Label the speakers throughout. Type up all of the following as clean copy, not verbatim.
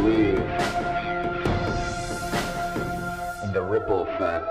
Speaker 1: believe in the ripple effect.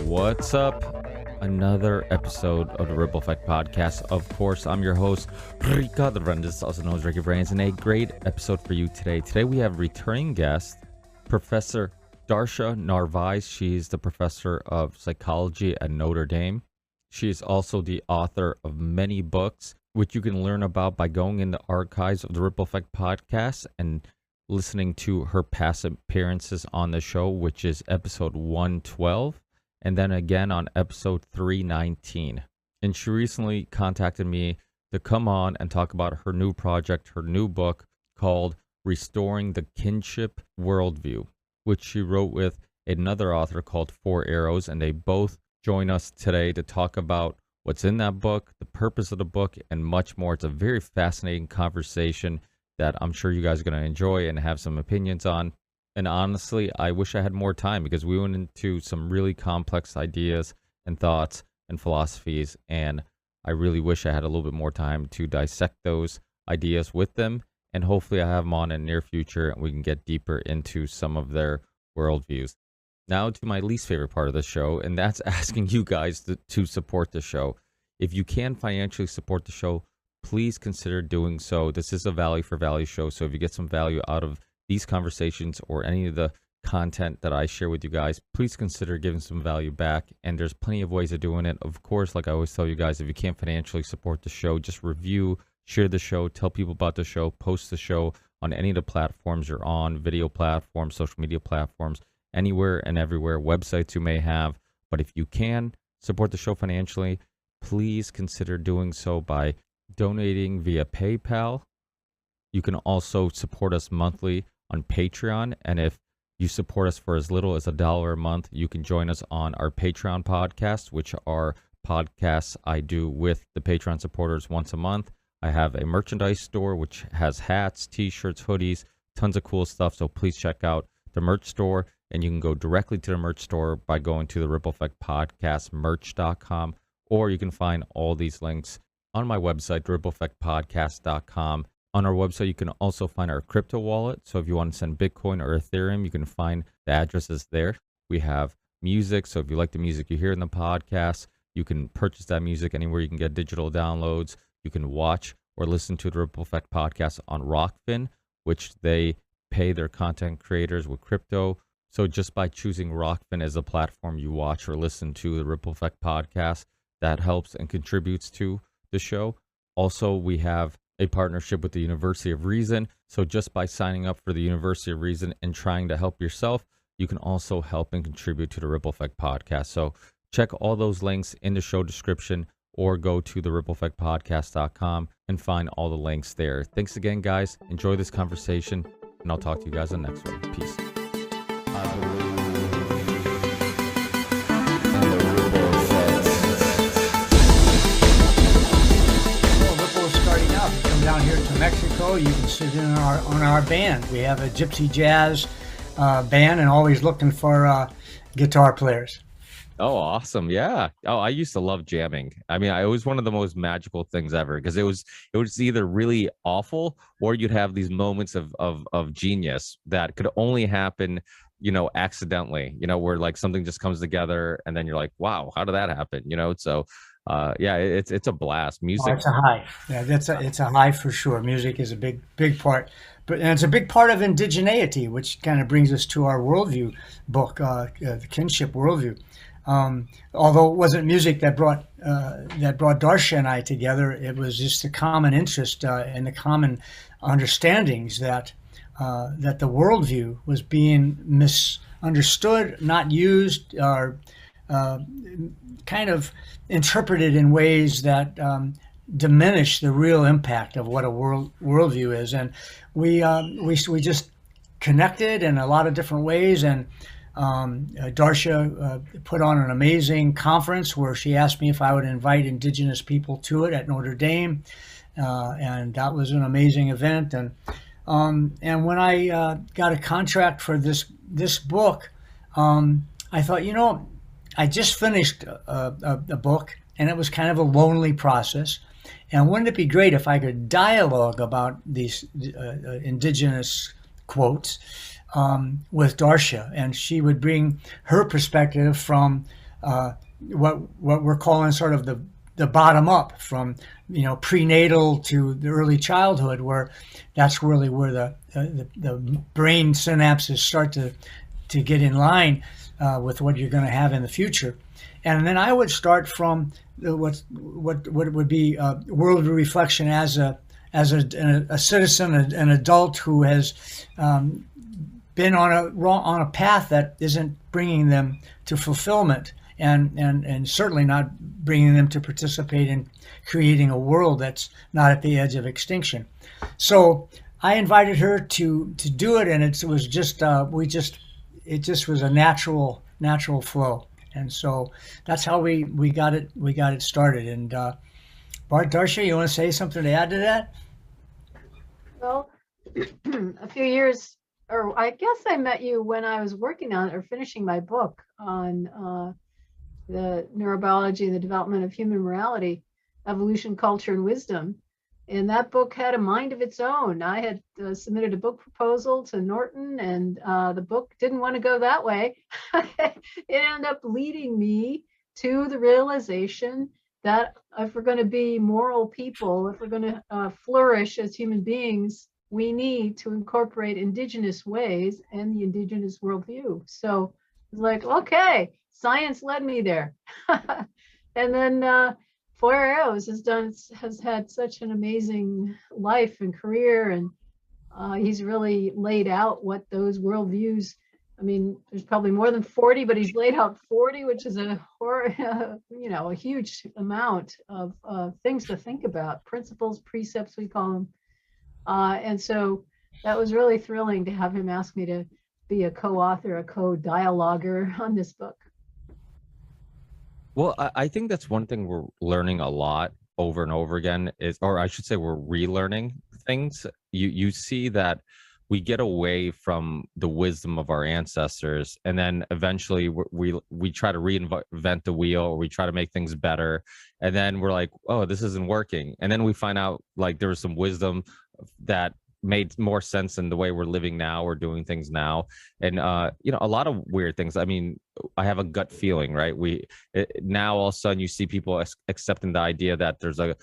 Speaker 2: What's up? Another episode of the Ripple Effect Podcast. Of course, I'm your host, Ricardo Narvaez, also known as Ricky Brains, and a great episode for you today. Today we have returning guest, Professor Darcia Narvaez. She's the professor of psychology at Notre Dame. She is also the author of many books, which you can learn about by going in the archives of the Ripple Effect Podcast and listening to her past appearances on the show, which is episode 112. And then again on episode 319. And she recently contacted me to come on and talk about her new project, her new book called Restoring the Kinship Worldview, which she wrote with another author called Four Arrows. And they both join us today to talk about what's in that book, the purpose of the book, and much more. It's a very fascinating conversation that I'm sure you guys are going to enjoy and have some opinions on. And honestly, I wish I had more time because we went into some really complex ideas and thoughts and philosophies. And I really wish I had a little bit more time to dissect those ideas with them. And hopefully I have them on in the near future and we can get deeper into some of their worldviews. Now to my least favorite part of the show, and that's asking you guys to support the show. If you can financially support the show, please consider doing so. This is a value for value show. So if you get some value out of these conversations or any of the content that I share with you guys, please consider giving some value back. And there's plenty of ways of doing it. Of course, like I always tell you guys, if you can't financially support the show, just review, share the show, tell people about the show, post the show on any of the platforms you're on, video platforms, social media platforms, anywhere and everywhere, websites you may have. But if you can support the show financially, please consider doing so by donating via PayPal. You can also support us monthly on Patreon, and if you support us for as little as $1 a month, you can join us on our Patreon podcast, which are podcasts I do with the Patreon supporters once a month. I have a merchandise store which has hats, t-shirts, hoodies, tons of cool stuff, so please check out the merch store, and you can go directly to the merch store by going to the Ripple Effect Podcast merch.com, or you can find all these links on my website, rippleeffectpodcast.com. On our website, you can also find our crypto wallet. So if you want to send Bitcoin or Ethereum, you can find the addresses there. We have music. So if you like the music you hear in the podcast, you can purchase that music anywhere you can get digital downloads. You can watch or listen to the Ripple Effect podcast on Rockfin, which they pay their content creators with crypto. So just by choosing Rockfin as a platform you watch or listen to the Ripple Effect podcast, that helps and contributes to the show. Also, we have a partnership with the University of Reason. So just by signing up for the University of Reason and trying to help yourself, you can also help and contribute to the Ripple Effect Podcast. So check all those links in the show description or go to the rippleeffectpodcast.com and find all the links there. Thanks again, guys. Enjoy this conversation, and I'll talk to you guys on the next one. Peace.
Speaker 1: I believe in the ripple effect.
Speaker 3: Well, Ripple is starting out. You come down here to Mexico, you can sit in on our band. We have a gypsy jazz band and always looking for guitar players.
Speaker 2: Oh, awesome. Yeah. Oh, I used to love jamming. I mean, it was one of the most magical things ever because it was either really awful or you'd have these moments of genius that could only happen, accidentally, where like something just comes together and then you're like, wow, how did that happen? So yeah, it's a blast. Music.
Speaker 3: Oh, it's a high. Yeah, it's a high for sure. Music is a big part, and it's a big part of indigeneity, which kind of brings us to our worldview book, the kinship worldview. Although it wasn't music that brought Darcia and I together, it was just the common interest and the common understandings that the worldview was being understood, not used, or kind of interpreted in ways that diminish the real impact of what a worldview is. And we just connected in a lot of different ways. And Darcia put on an amazing conference where she asked me if I would invite indigenous people to it at Notre Dame, and that was an amazing event. And when I got a contract for this book, I thought, I just finished a book, and it was kind of a lonely process. And wouldn't it be great if I could dialogue about these indigenous quotes with Darcia, and she would bring her perspective from what we're calling sort of the bottom up, from prenatal to the early childhood, where that's really where the brain synapses start to get in line with what you're going to have in the future. And then I would start from what would be world reflection as a citizen, an adult who has been on a path that isn't bringing them to fulfillment, and certainly not bringing them to participate in creating a world that's not at the edge of extinction. So I invited her to do it, and it was just it just was a natural flow. And so that's how we got it started. And Darcia, you want to say something to add to that?
Speaker 4: Well, a few years, or I guess I met you when I was working on or finishing my book on the neurobiology and the development of human morality, evolution, culture, and wisdom. And that book had a mind of its own. I had submitted a book proposal to Norton, and the book didn't want to go that way. It ended up leading me to the realization that if we're going to be moral people, if we're going to flourish as human beings, we need to incorporate indigenous ways and the indigenous worldview. So it's like, okay, science led me there. And then Four Arrows has had such an amazing life and career, and he's really laid out what those worldviews. I mean, there's probably more than 40, but he's laid out 40, which is a huge amount of things to think about, principles, precepts, we call them. And so that was really thrilling to have him ask me to be a co-author, a co-dialoguer on this book.
Speaker 2: Well, I think that's one thing we're learning a lot over and over again or I should say we're relearning things. You see that we get away from the wisdom of our ancestors, and then eventually we try to reinvent the wheel, or we try to make things better, and then we're like, oh, this isn't working. And then we find out like there was some wisdom that made more sense in the way we're living now or doing things now. And a lot of weird things. I mean, I have a gut feeling, right? Now all of a sudden you see people accepting the idea that there's a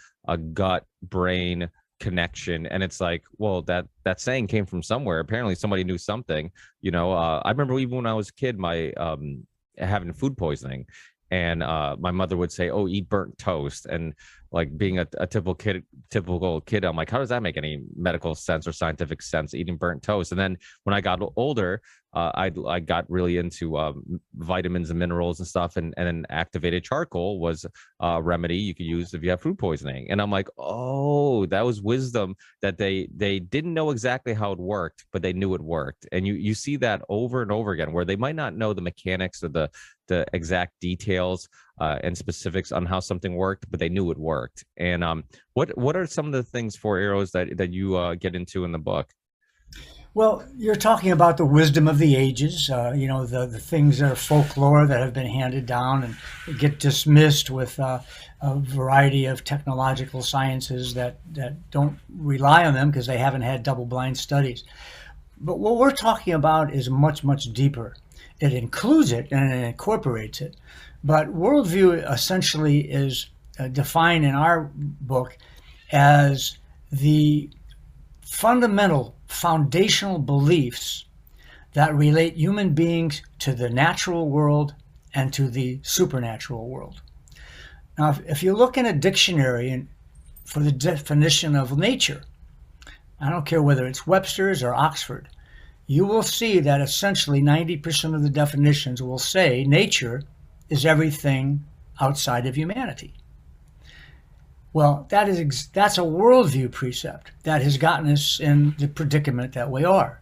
Speaker 2: gut brain connection, and it's like, well, that saying came from somewhere. Apparently somebody knew something. I remember even when I was a kid, my having food poisoning, and my mother would say, oh, eat burnt toast. And like being a typical kid, I'm like, how does that make any medical sense or scientific sense, eating burnt toast? And then when I got older, I got really into vitamins and minerals and stuff, and then activated charcoal was a remedy you could use if you have food poisoning. And I'm like, oh, that was wisdom, that they didn't know exactly how it worked, but they knew it worked. And you see that over and over again, where they might not know the mechanics or the exact details and specifics on how something worked, but they knew it worked. And what are some of the things, Four Arrows, that you get into in the book?
Speaker 3: Well, you're talking about the wisdom of the ages, the things that are folklore that have been handed down and get dismissed with a variety of technological sciences that don't rely on them because they haven't had double-blind studies. But what we're talking about is much, much deeper. It includes it and it incorporates it. But worldview essentially is defined in our book as the fundamental, foundational beliefs that relate human beings to the natural world and to the supernatural world. Now, if you look in a dictionary for the definition of nature, I don't care whether it's Webster's or Oxford, you will see that essentially 90% of the definitions will say nature is everything outside of humanity. Well, that's a worldview precept that has gotten us in the predicament that we are.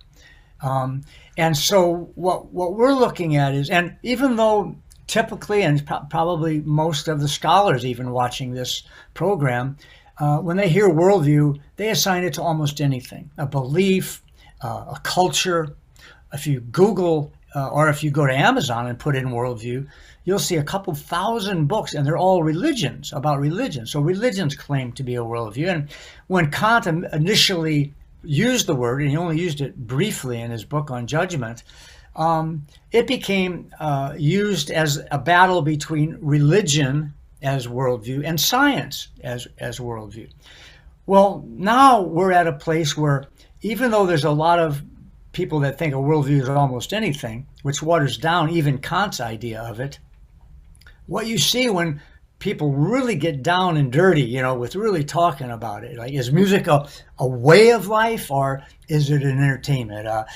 Speaker 3: And so what we're looking at is, and even though typically, and probably most of the scholars even watching this program, when they hear worldview, they assign it to almost anything, a belief, a culture. If you Google or if you go to Amazon and put in worldview, you'll see a couple thousand books, and they're all religions, about religion. So religions claim to be a worldview. And when Kant initially used the word, and he only used it briefly in his book on judgment, it became used as a battle between religion as worldview and science as worldview. Well, now we're at a place where, even though there's a lot of people that think a worldview is almost anything, which waters down even Kant's idea of it, what you see when people really get down and dirty, with really talking about it, like, is music a way of life, or is it an entertainment? What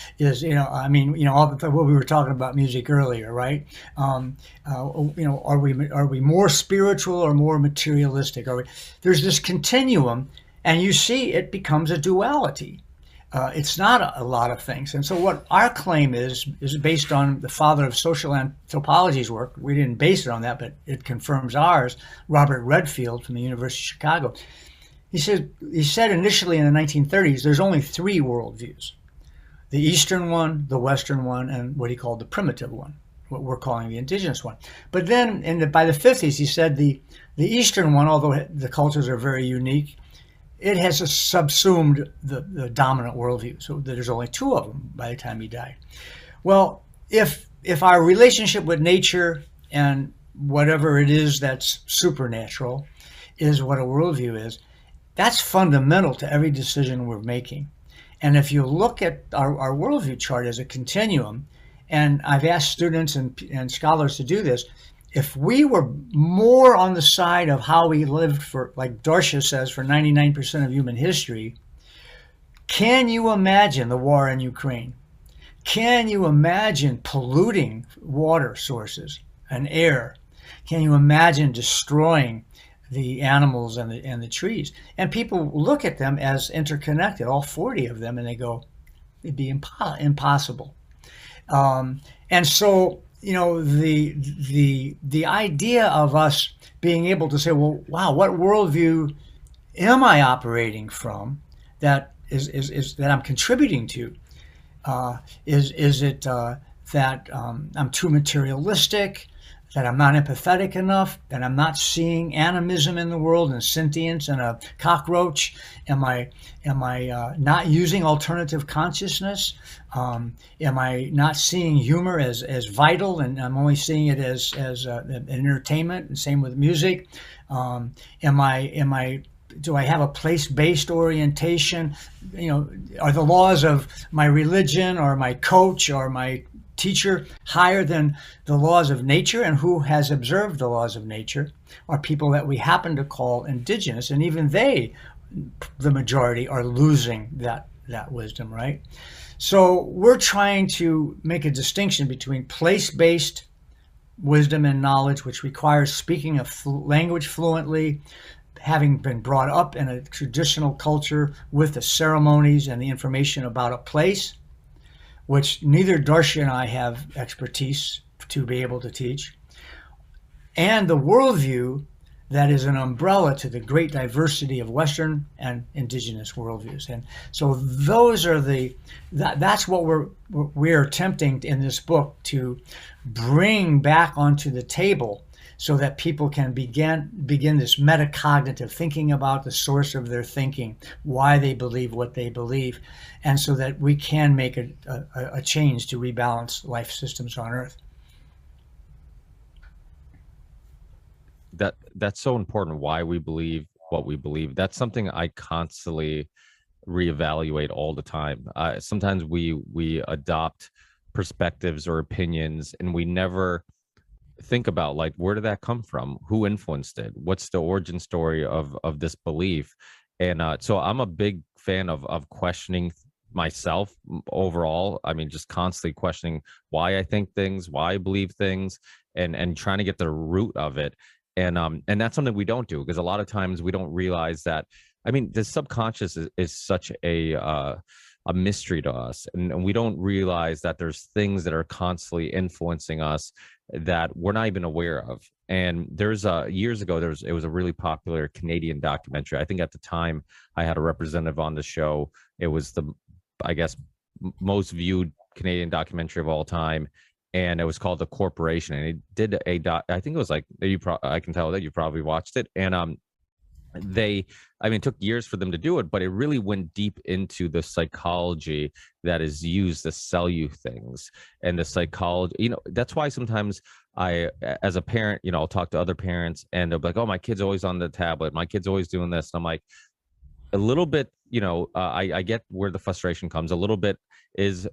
Speaker 3: we were talking about music earlier, right? Are we more spiritual or more materialistic? There's this continuum, and you see it becomes a duality. It's not a lot of things. And so what our claim is based on the father of social anthropology's work. We didn't base it on that, but it confirms ours, Robert Redfield from the University of Chicago. He said initially in the 1930s, there's only three worldviews: the Eastern one, the Western one, and what he called the primitive one, what we're calling the indigenous one. But then by the 50s, he said the Eastern one, although the cultures are very unique, it has subsumed the dominant worldview, so there's only two of them by the time he died. Well, if our relationship with nature and whatever it is that's supernatural is what a worldview is, that's fundamental to every decision we're making. And if you look at our worldview chart as a continuum, and I've asked students and scholars to do this, if we were more on the side of how we lived for, like Darcia says, for 99% of human history, can you imagine the war in Ukraine? Can you imagine polluting water sources and air? Can you imagine destroying the animals and the trees? And people look at them as interconnected, all 40 of them, and they go, it'd be impossible. And so, the idea of us being able to say, well, wow, what worldview am I operating from that is that I'm contributing to? Is it that I'm too materialistic, that I'm not empathetic enough, that I'm not seeing animism in the world and sentience and a cockroach? Am I not using alternative consciousness? Am I not seeing humor as vital, and I'm only seeing it as an entertainment? And same with music. Do I have a place-based orientation? Are the laws of my religion or my coach or my teacher higher than the laws of nature? And who has observed the laws of nature are people that we happen to call indigenous, and even they, the majority, are losing that wisdom, right? So we're trying to make a distinction between place-based wisdom and knowledge, which requires speaking a language fluently, having been brought up in a traditional culture with the ceremonies and the information about a place, which neither Darcia and I have expertise to be able to teach, and the worldview that is an umbrella to the great diversity of Western and indigenous worldviews. And so those are that's what we're attempting in this book to bring back onto the table, so that people can begin this metacognitive thinking about the source of their thinking, why they believe what they believe, and so that we can make a change to rebalance life systems on Earth.
Speaker 2: That's so important, why we believe what we believe. That's something I constantly reevaluate all the time. Sometimes we adopt perspectives or opinions, and we never think about, like, where did that come from? Who influenced it? What's the origin story of this belief? And so I'm a big fan of questioning myself overall. I mean, just constantly questioning why I think things, why I believe things, and trying to get the root of it. And that's something we don't do, because a lot of times we don't realize that. I mean, the subconscious is such a mystery to us, and we don't realize that there's things that are constantly influencing us that we're not even aware of. And there's years ago, it was a really popular Canadian documentary. I think at the time I had a representative on the show. It was the, I guess, most viewed Canadian documentary of all time, and it was called The Corporation. And it did a doc. I think it was like I can tell that you probably watched it. And they, I mean, it took years for them to do it, but it really went deep into the psychology that is used to sell you things, and the psychology. That's why sometimes as a parent, I'll talk to other parents, and they'll be like, "Oh, my kid's always on the tablet. My kid's always doing this." And I'm like, a little bit, I get where the frustration comes. A little bit is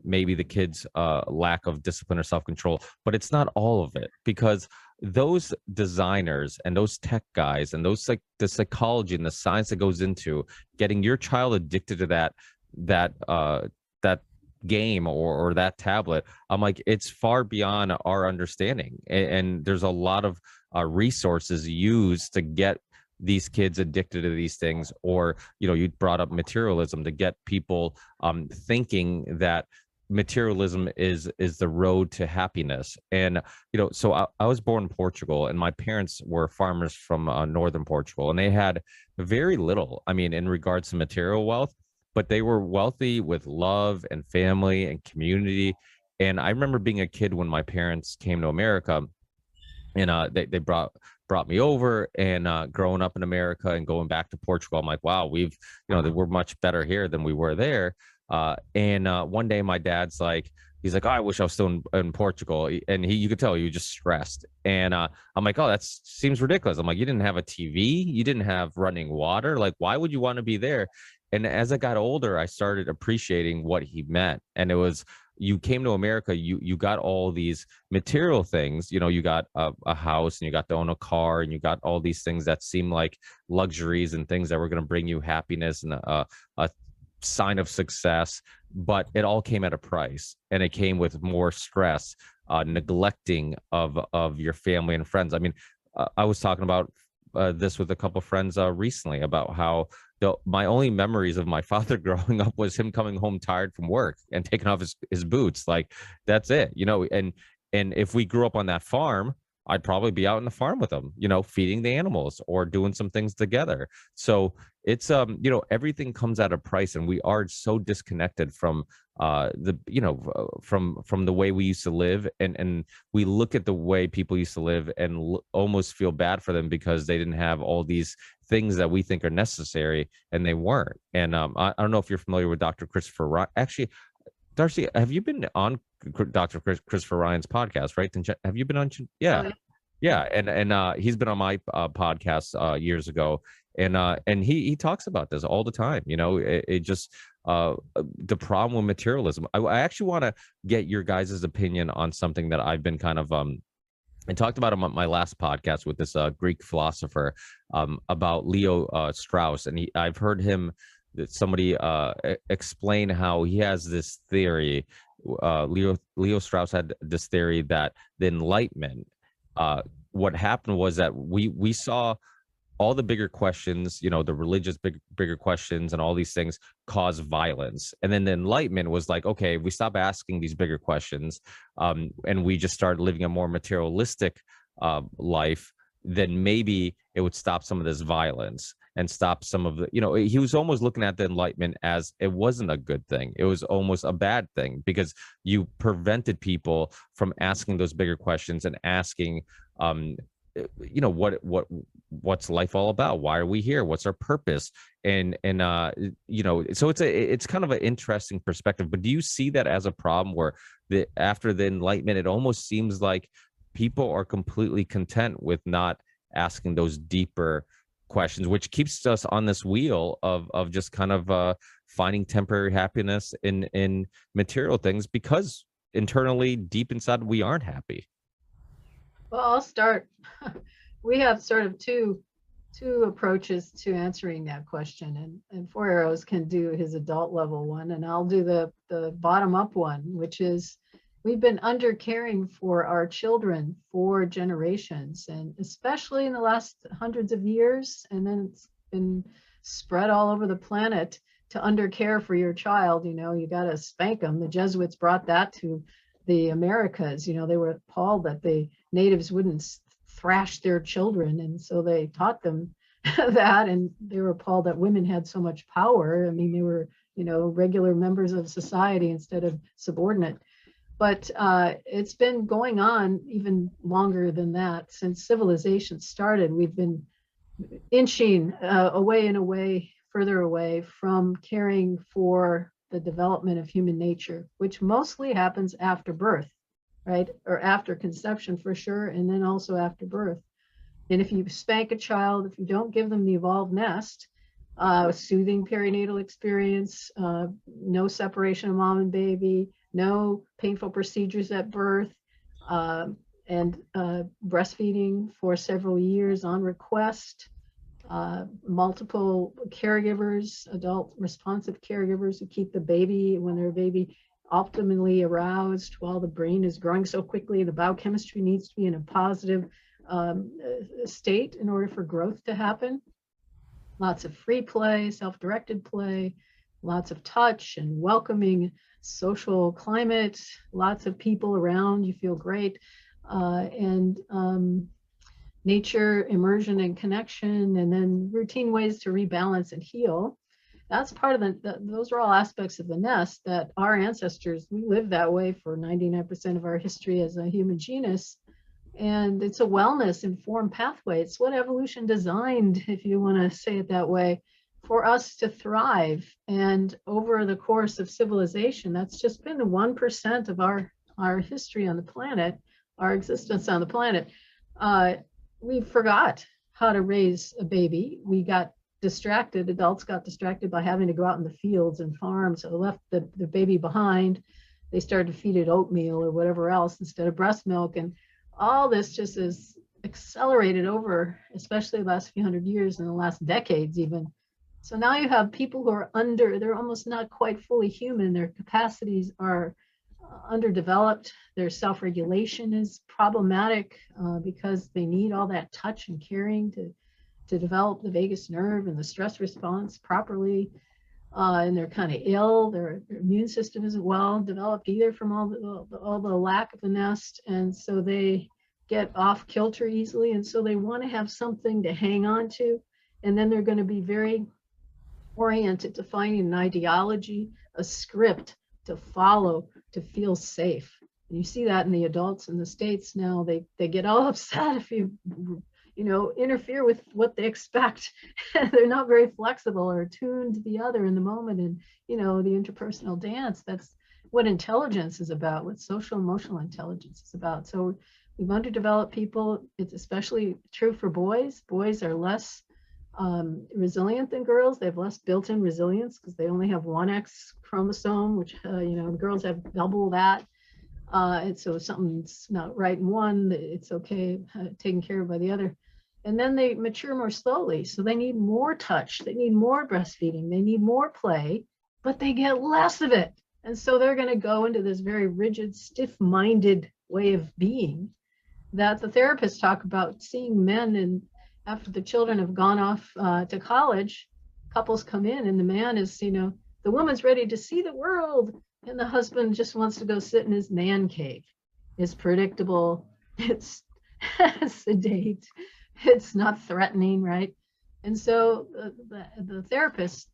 Speaker 2: maybe the kids' lack of discipline or self-control, but it's not all of it, because those designers and those tech guys and those, like, the psychology and the science that goes into getting your child addicted to that game or that tablet. I'm like, it's far beyond our understanding, and there's a lot of resources used to get these kids addicted to these things. Or you brought up materialism, to get people thinking that materialism is the road to happiness. And so I was born in Portugal, and my parents were farmers from northern Portugal, and they had very little, I mean, in regards to material wealth, but they were wealthy with love and family and community. And I remember being a kid when my parents came to America, and they brought me over, and growing up in America and going back to Portugal, I'm like, wow, we're much better here than we were there. And one day my dad's like, he's like, oh, I wish I was still in Portugal. And you could tell he was just stressed. And I'm like, oh, that seems ridiculous. I'm like, you didn't have a TV, you didn't have running water. Like, why would you want to be there? And as I got older, I started appreciating what he meant. And it was, you came to America, you got all these material things. You got a house, and you got to own a car, and you got all these things that seem like luxuries and things that were going to bring you happiness and a sign of success. But it all came at a price, and it came with more stress, neglecting of your family and friends. I mean, I was talking about this with a couple of friends recently, about how my only memories of my father growing up was him coming home tired from work and taking off his boots. Like, that's it, and if we grew up on that farm, I'd probably be out in the farm with him, feeding the animals or doing some things together. So it's everything comes at a price, and we are so disconnected from from the way we used to live, and we look at the way people used to live and almost feel bad for them because they didn't have all these things that we think are necessary, and they weren't. And I don't know if you're familiar with Dr. Christopher Ryan. Actually, Darcy, have you been on Dr. Christopher Ryan's podcast, right? Have you been on? Yeah.
Speaker 4: Oh, yeah.
Speaker 2: Yeah, and he's been on my podcast years ago, and he talks about this all the time. It just the problem with materialism. I actually want to get your guys' opinion on something that I've been kind of I talked about him on my last podcast with this Greek philosopher about Leo Strauss, and I've heard him, that somebody explain how he has this theory. Leo Strauss had this theory that the Enlightenment. What happened was that we saw all the bigger questions, the religious bigger questions and all these things cause violence. And then the Enlightenment was like, okay, we stop asking these bigger questions, and we just started living a more materialistic life, then maybe it would stop some of this violence and stop some of the, he was almost looking at the Enlightenment as it wasn't a good thing. It was almost a bad thing, because you prevented people from asking those bigger questions and asking, what's life all about? Why are we here? What's our purpose? And so it's kind of an interesting perspective. But do you see that as a problem, where after the Enlightenment, it almost seems like people are completely content with not asking those deeper questions, which keeps us on this wheel of just kind of finding temporary happiness in material things, because internally, deep inside, we aren't happy?
Speaker 4: Well, I'll start. We have sort of two two approaches to answering that question, and Four Arrows can do his adult level one, and I'll do the bottom up one, which is we've been under caring for our children for generations, and especially in the last hundreds of years, and then it's been spread all over the planet to under care for your child. You got to spank them. The Jesuits brought that to the Americas. They were appalled that the natives wouldn't thrash their children, and so they taught them that, and they were appalled that women had so much power. I mean, they were regular members of society instead of subordinate. But it's been going on even longer than that. Since civilization started, we've been inching away and away, further away from caring for the development of human nature, which mostly happens after birth, right? Or after conception for sure, and then also after birth. And if you spank a child, if you don't give them the evolved nest, soothing perinatal experience, no separation of mom and baby, no painful procedures at birth, and breastfeeding for several years on request, multiple caregivers, adult responsive caregivers who keep the baby when their baby optimally aroused while the brain is growing so quickly. The biochemistry needs to be in a positive state in order for growth to happen. Lots of free play, self-directed play, lots of touch and welcoming social climate, lots of people around, you feel great, and nature, immersion and connection, and then routine ways to rebalance and heal. That's part of those are all aspects of the nest that our ancestors, we lived that way for 99% of our history as a human genus. And it's a wellness informed pathway. It's what evolution designed, if you want to say it that way, for us to thrive. And over the course of civilization, that's just been 1% of our history on the planet, our existence on the planet. We forgot how to raise a baby. We got distracted, adults got distracted by having to go out in the fields and farm, so they left the baby behind. They started to feed it oatmeal or whatever else instead of breast milk, and all this just is accelerated over, especially the last few hundred years and the last decades even. So now you have people who are they're almost not quite fully human. Their capacities are underdeveloped. Their self-regulation is problematic because they need all that touch and caring to develop the vagus nerve and the stress response properly. And they're kind of ill. Their immune system isn't well developed either from all the lack of the nest. And so they get off kilter easily. And so they want to have something to hang on to. And then they're going to be very oriented to finding an ideology, a script to follow, to feel safe. And you see that in the adults in the States now. They get all upset if you interfere with what they expect. They're not very flexible or attuned to the other in the moment. And, the interpersonal dance, that's what intelligence is about, what social emotional intelligence is about. So we've underdeveloped people. It's especially true for boys. Boys are less resilient than girls. They have less built-in resilience because they only have one X chromosome, which, girls have double that. And so if something's not right in one, it's okay, taken care of by the other. And then they mature more slowly. So they need more touch. They need more breastfeeding. They need more play, but they get less of it. And so they're going to go into this very rigid, stiff-minded way of being that the therapists talk about. Seeing men, and after the children have gone off to college, couples come in and the man is, the woman's ready to see the world. And the husband just wants to go sit in his man cave. It's predictable. It's sedate. It's not threatening, right? And so the therapists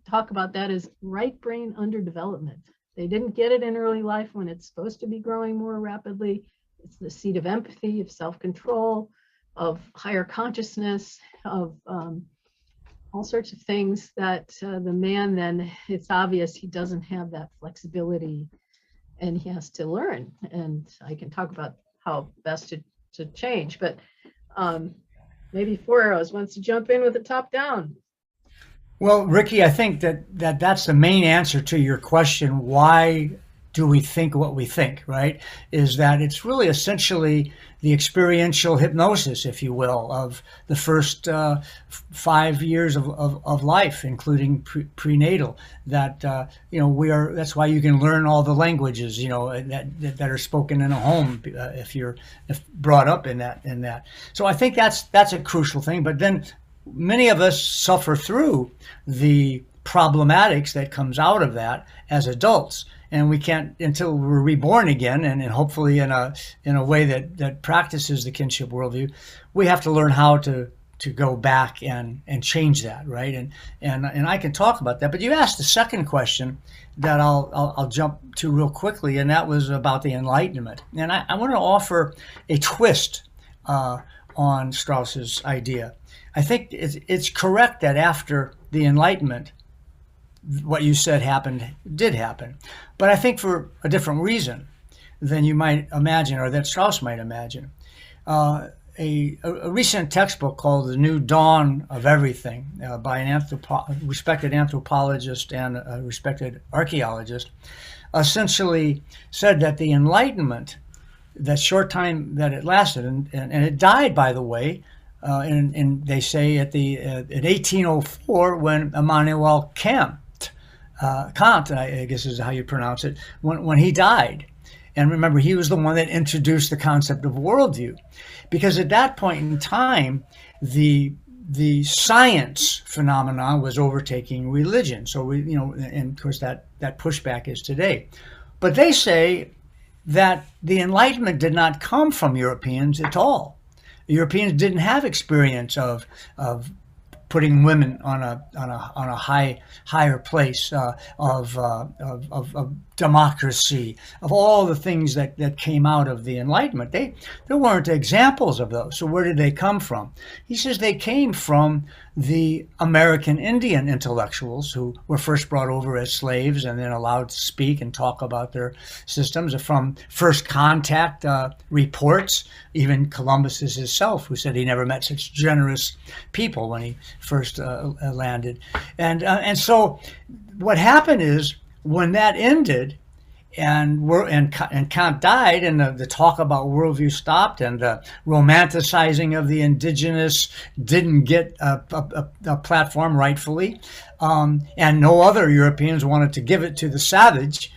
Speaker 4: talk about that as right brain underdevelopment. They didn't get it in early life when it's supposed to be growing more rapidly. It's the seat of empathy, of self-control, of higher consciousness, of all sorts of things that the man then, it's obvious he doesn't have that flexibility and he has to learn. And I can talk about how best to change, but maybe Four Arrows wants to jump in with the top down.
Speaker 3: Well, Ricky, I think that's the main answer to your question. Why do we think what we think, right? Is that it's really essentially the experiential hypnosis, if you will, of the first 5 years of life, including prenatal. That that's why you can learn all the languages, that are spoken in a home, if brought up in that. So I think that's a crucial thing. But then many of us suffer through the problematics that comes out of that as adults, and we can't until we're reborn again, and hopefully in a way that practices the kinship worldview. We have to learn how to go back and change that, right? And I can talk about that. But you asked the second question that I'll jump to real quickly, and that was about the Enlightenment. And I want to offer a twist on Strauss's idea. I think it's correct that after the Enlightenment, what you said did happen. But I think for a different reason than you might imagine, or that Strauss might imagine. A recent textbook called The New Dawn of Everything by an respected anthropologist and a respected archaeologist essentially said that the Enlightenment, that short time that it lasted, and it died, by the way, and they say at 1804, when Immanuel Kant, I guess is how you pronounce it, when he died. And remember, he was the one that introduced the concept of worldview, because at that point in time, the science phenomenon was overtaking religion. So and of course that pushback is today. But they say that the Enlightenment did not come from Europeans at all. Europeans didn't have experience of putting women on a higher place, of democracy, of all the things that came out of the Enlightenment. There weren't examples of those. So where did they come from? He says they came from the American Indian intellectuals who were first brought over as slaves and then allowed to speak and talk about their systems, from first contact reports, even Columbus himself, who said he never met such generous people when he first landed. And so what happened is, when that ended, and Kant died, and the talk about worldview stopped, and the romanticizing of the indigenous didn't get a platform rightfully, and no other Europeans wanted to give it to the savage.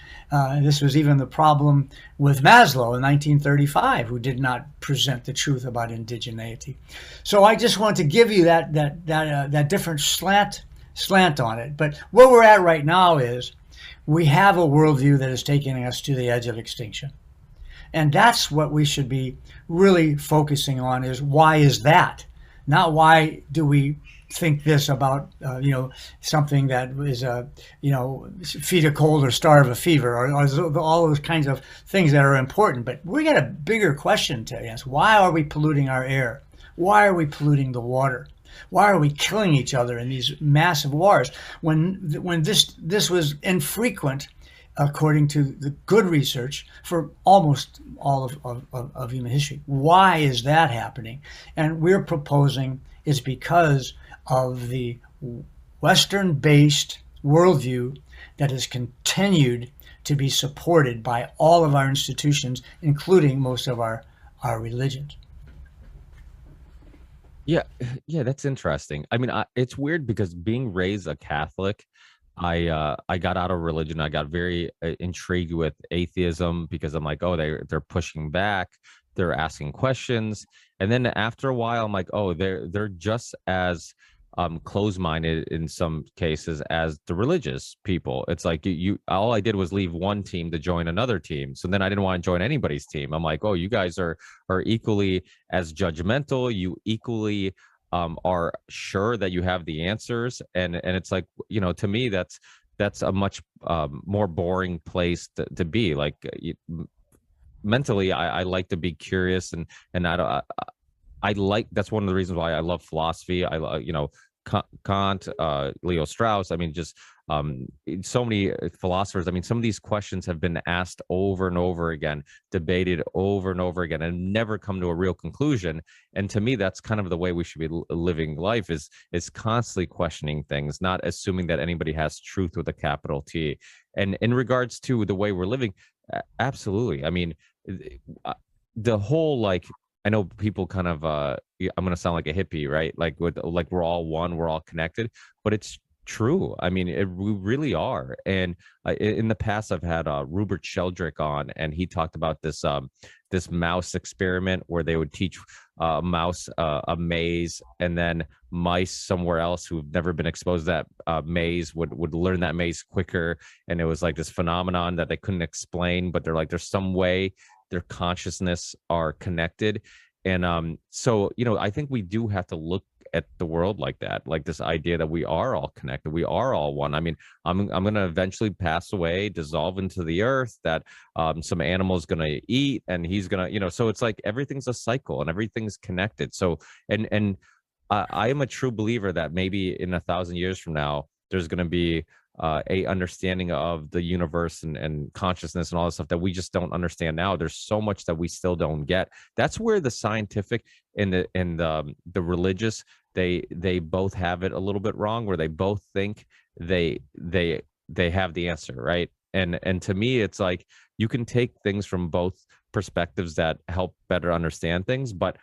Speaker 3: This was even the problem with Maslow in 1935, who did not present the truth about indigeneity. So I just want to give you that different slant on it. But where we're at right now is, we have a worldview that is taking us to the edge of extinction. And that's what we should be really focusing on, is why is that? Not why do we think this about, something that is feed a cold or starve a fever, or all those kinds of things that are important. But we got a bigger question to ask. Why are we polluting our air? Why are we polluting the water? Why are we killing each other in these massive wars when this was infrequent, according to the good research, for almost all of human history? Why is that happening? And we're proposing it's because of the Western-based worldview that has continued to be supported by all of our institutions, including most of our religions.
Speaker 2: Yeah, that's interesting. I mean, it's weird because being raised a Catholic, I got out of religion. I got very intrigued with atheism, because I'm like, oh, they're pushing back, they're asking questions, and then after a while, I'm like, oh, they're just as closed-minded in some cases as the religious people. It's like you all I did was leave one team to join another team, so then I didn't want to join anybody's team. I'm like, oh, you guys are equally as judgmental, you equally are sure that you have the answers, and it's like, to me, that's a much more boring place to be. Like, mentally, I like to be curious, and I like, that's one of the reasons why I love philosophy. Kant, Leo Strauss. I mean, just so many philosophers. I mean, some of these questions have been asked over and over again, debated over and over again, and never come to a real conclusion. And to me, that's kind of the way we should be living life: is constantly questioning things, not assuming that anybody has truth with a capital T. And in regards to the way we're living, absolutely. I mean, the whole, like, I know people kind of I'm gonna sound like a hippie, right? Like, with like, we're all one, we're all connected, but it's true. I mean, we really are. And in the past, I've had Rupert Sheldrake on, and he talked about this mouse experiment where they would teach a mouse a maze, and then mice somewhere else who've never been exposed to that maze would learn that maze quicker. And it was like this phenomenon that they couldn't explain, but they're like, there's some way their consciousness are connected. And so, I think we do have to look at the world like that, like this idea that we are all connected, we are all one. I mean, I'm going to eventually pass away, dissolve into the earth, that some animal is going to eat, and he's going to, so it's like everything's a cycle and everything's connected. So, and I am a true believer that maybe in 1,000 years from now, there's going to be a understanding of the universe and consciousness and all this stuff that we just don't understand now. There's so much that we still don't get. That's where the scientific and the religious, they both have it a little bit wrong, where they both think they have the answer, right? And to me, it's like, you can take things from both perspectives that help better understand things, but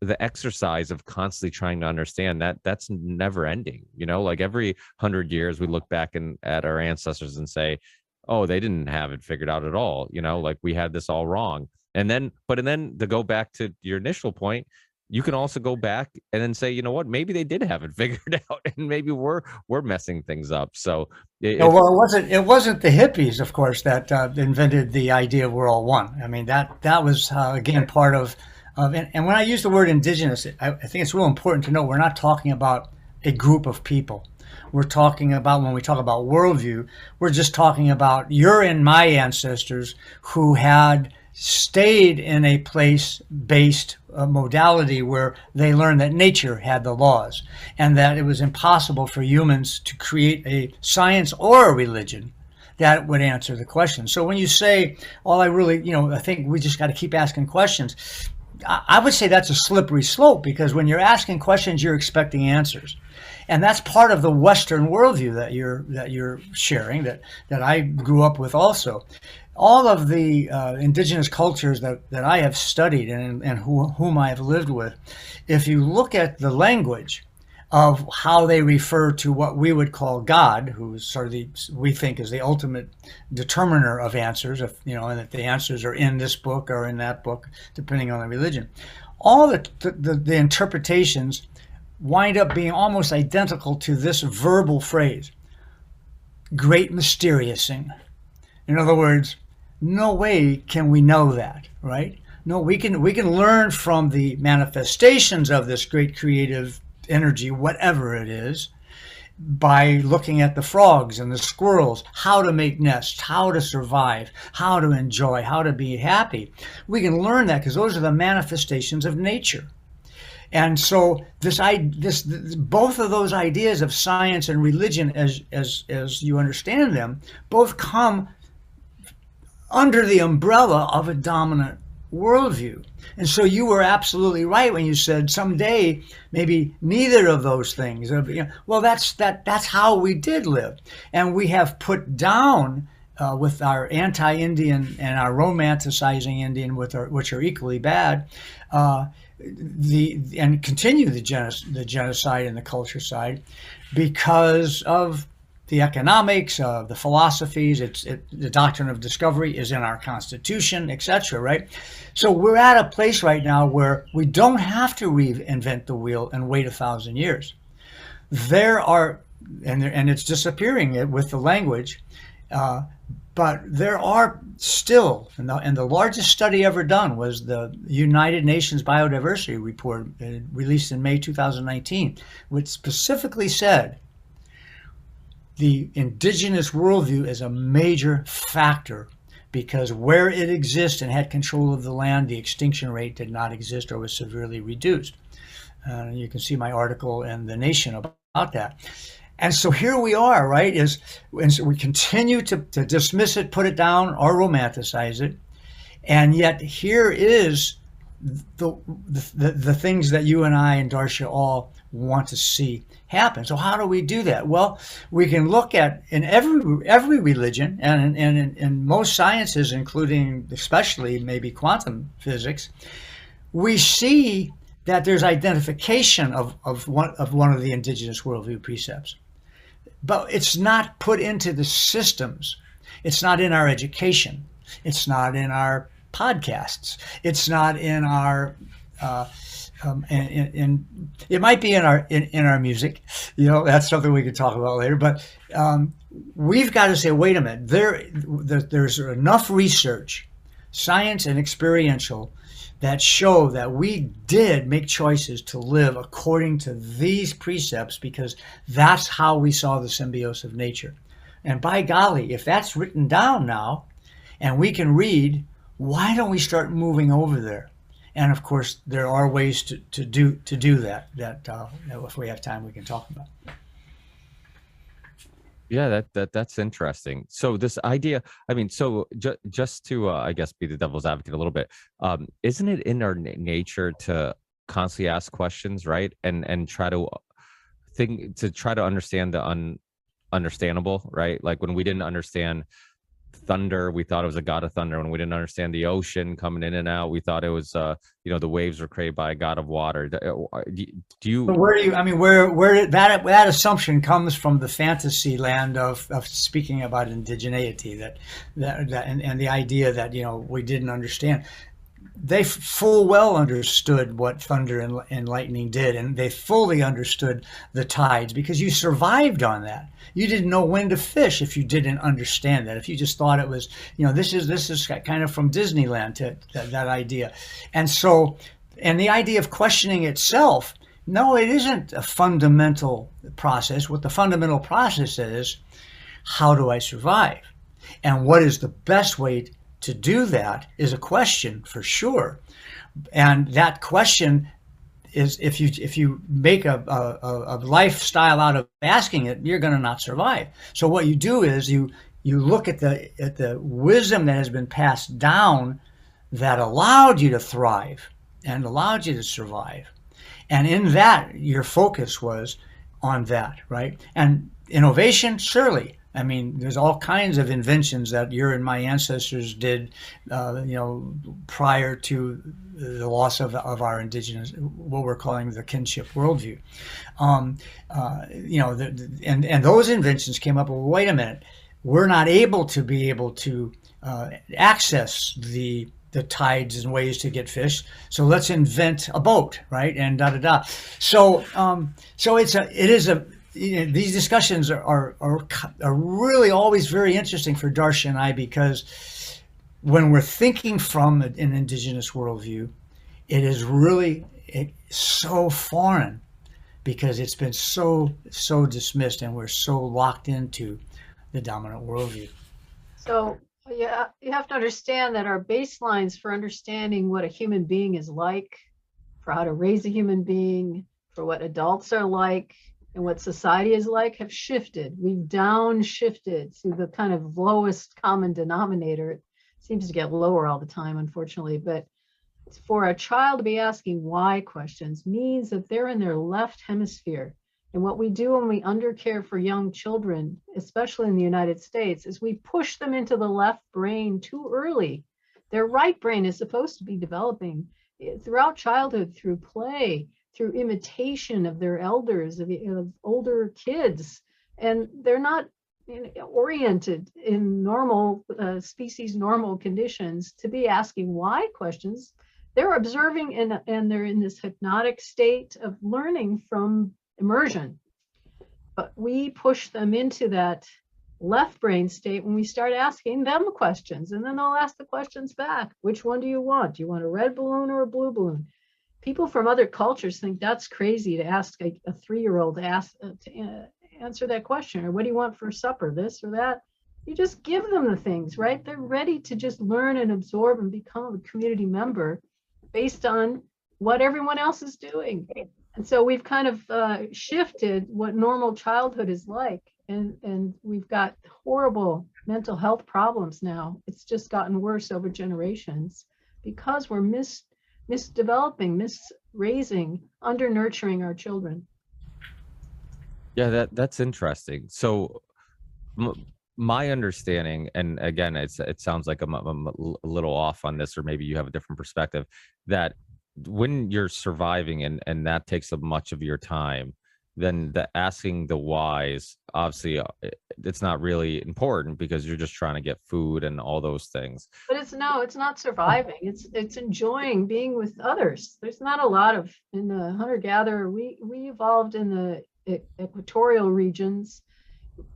Speaker 2: the exercise of constantly trying to understand that's never ending. Like every 100 years we look back at our ancestors and say, oh, they didn't have it figured out at all. Like, we had this all wrong. And then to go back to your initial point, you can also go back and then say, what, maybe they did have it figured out, and maybe we're messing things up. So
Speaker 3: it wasn't the hippies, of course, that invented the idea of we're all one. I mean, that was again part of and when I use the word indigenous, I think it's real important to know we're not talking about a group of people. We're talking about, when we talk about worldview, we're just talking about your and my ancestors who had stayed in a place-based modality where they learned that nature had the laws, and that it was impossible for humans to create a science or a religion that would answer the question. So when you say, I really, I think we just got to keep asking questions, I would say that's a slippery slope, because when you're asking questions, you're expecting answers. And that's part of the Western worldview that you're sharing, that I grew up with also. All of the indigenous cultures that I have studied and whom I have lived with, if you look at the language of how they refer to what we would call God, who's sort of we think is the ultimate determiner of answers, and that the answers are in this book or in that book, depending on the religion. All the interpretations wind up being almost identical to this verbal phrase, great mysteriousing. In other words, no way can we know that, right? No, we can learn from the manifestations of this great creative energy, whatever it is, by looking at the frogs and the squirrels, how to make nests, how to survive, how to enjoy, how to be happy. We can learn that because those are the manifestations of nature. And so both of those ideas of science and religion, as you understand them, both come under the umbrella of a dominant worldview. And so you were absolutely right when you said someday maybe neither of those things. Well, that's how we did live, and we have put down with our anti-Indian and our romanticizing Indian, which are equally bad, and continue the genocide and the culture side because of the economics, the philosophies, the doctrine of discovery is in our Constitution, etc. Right? So we're at a place right now where we don't have to reinvent the wheel and wait 1,000 years. There are, and it's disappearing with the language, but there are still, and the largest study ever done was the United Nations Biodiversity Report released in May 2019, which specifically said the indigenous worldview is a major factor because where it exists and had control of the land, the extinction rate did not exist or was severely reduced. You can see my article in The Nation about that. And so here we are, right? And so we continue to dismiss it, put it down, or romanticize it. And yet here is the things that you and I and Darcia all want to see happen. So how do we do that? Well, we can look at in every religion and in most sciences, including especially maybe quantum physics, we see that there's identification of one of the indigenous worldview precepts. But it's not put into the systems. It's not in our education. It's not in our podcasts. It's not in our it might be in our music. That's something we could talk about later. But we've got to say, wait a minute. There's enough research, science and experiential, that show that we did make choices to live according to these precepts because that's how we saw the symbiosis of nature. And by golly, if that's written down now and we can read, why don't we start moving over there? And of course, there are ways to do that if we have time, we can talk about.
Speaker 2: Yeah, that's interesting. So this idea, I mean, so just to, I guess, be the devil's advocate a little bit, isn't it in our nature to constantly ask questions, right? And try to understand the ununderstandable, right? Like when we didn't understand thunder, we thought it was a god of thunder. When we didn't understand the ocean coming in and out, we thought it was the waves were created by a god of water. Do you
Speaker 3: where that assumption comes from? The fantasy land of speaking about indigeneity, that and the idea that we didn't understand. They full well understood what thunder and lightning did, and they fully understood the tides because you survived on that. You didn't know when to fish if you didn't understand that. If you just thought it was, this is kind of from Disneyland to that idea. And so, and the idea of questioning itself, no, it isn't a fundamental process. What the fundamental process is, how do I survive? And what is the best way to do that is a question for sure. And that question is, if you make a lifestyle out of asking it, you're going to not survive. So what you do is you look at the wisdom that has been passed down that allowed you to thrive and allowed you to survive. And in that, your focus was on that, right? And innovation, surely. I mean, there's all kinds of inventions that your and my ancestors did, prior to the loss of our indigenous, what we're calling the kinship worldview. And those inventions came up. Well, wait a minute, we're not able to access the tides and ways to get fish. So let's invent a boat, right? And So these discussions are really always very interesting for Darcia and I, because when we're thinking from an indigenous worldview, it is really so foreign because it's been so dismissed and we're so locked into the dominant worldview.
Speaker 4: So yeah, you have to understand that our baselines for understanding what a human being is like, for how to raise a human being, for what adults are like, and what society is like, have shifted. We've downshifted to the kind of lowest common denominator. It seems to get lower all the time, unfortunately. But for a child to be asking why questions means that they're in their left hemisphere. And what we do when we undercare for young children, especially in the United States, is we push them into the left brain too early. Their right brain is supposed to be developing throughout childhood, through play, through imitation of their elders, of older kids. And they're not oriented in normal species, normal conditions to be asking why questions. They're observing and they're in this hypnotic state of learning from immersion. But we push them into that left brain state when we start asking them questions, and then they'll ask the questions back. Which one do you want? Do you want a red balloon or a blue balloon? People from other cultures think that's crazy to ask a 3-year-old to answer that question. Or what do you want for supper, this or that? You just give them the things, right? They're ready to just learn and absorb and become a community member based on what everyone else is doing. And so we've kind of shifted what normal childhood is like. And we've got horrible mental health problems now. It's just gotten worse over generations because we're misdeveloping, misraising, under nurturing our children.
Speaker 2: Yeah, that's interesting. So my understanding, and again, it sounds like I'm a little off on this, or maybe you have a different perspective, that when you're surviving and that takes up much of your time, then the asking the whys, obviously, it's not really important because you're just trying to get food and all those things.
Speaker 4: But it's not surviving. It's enjoying being with others. There's not a lot of, in the hunter-gatherer, we evolved in the equatorial regions.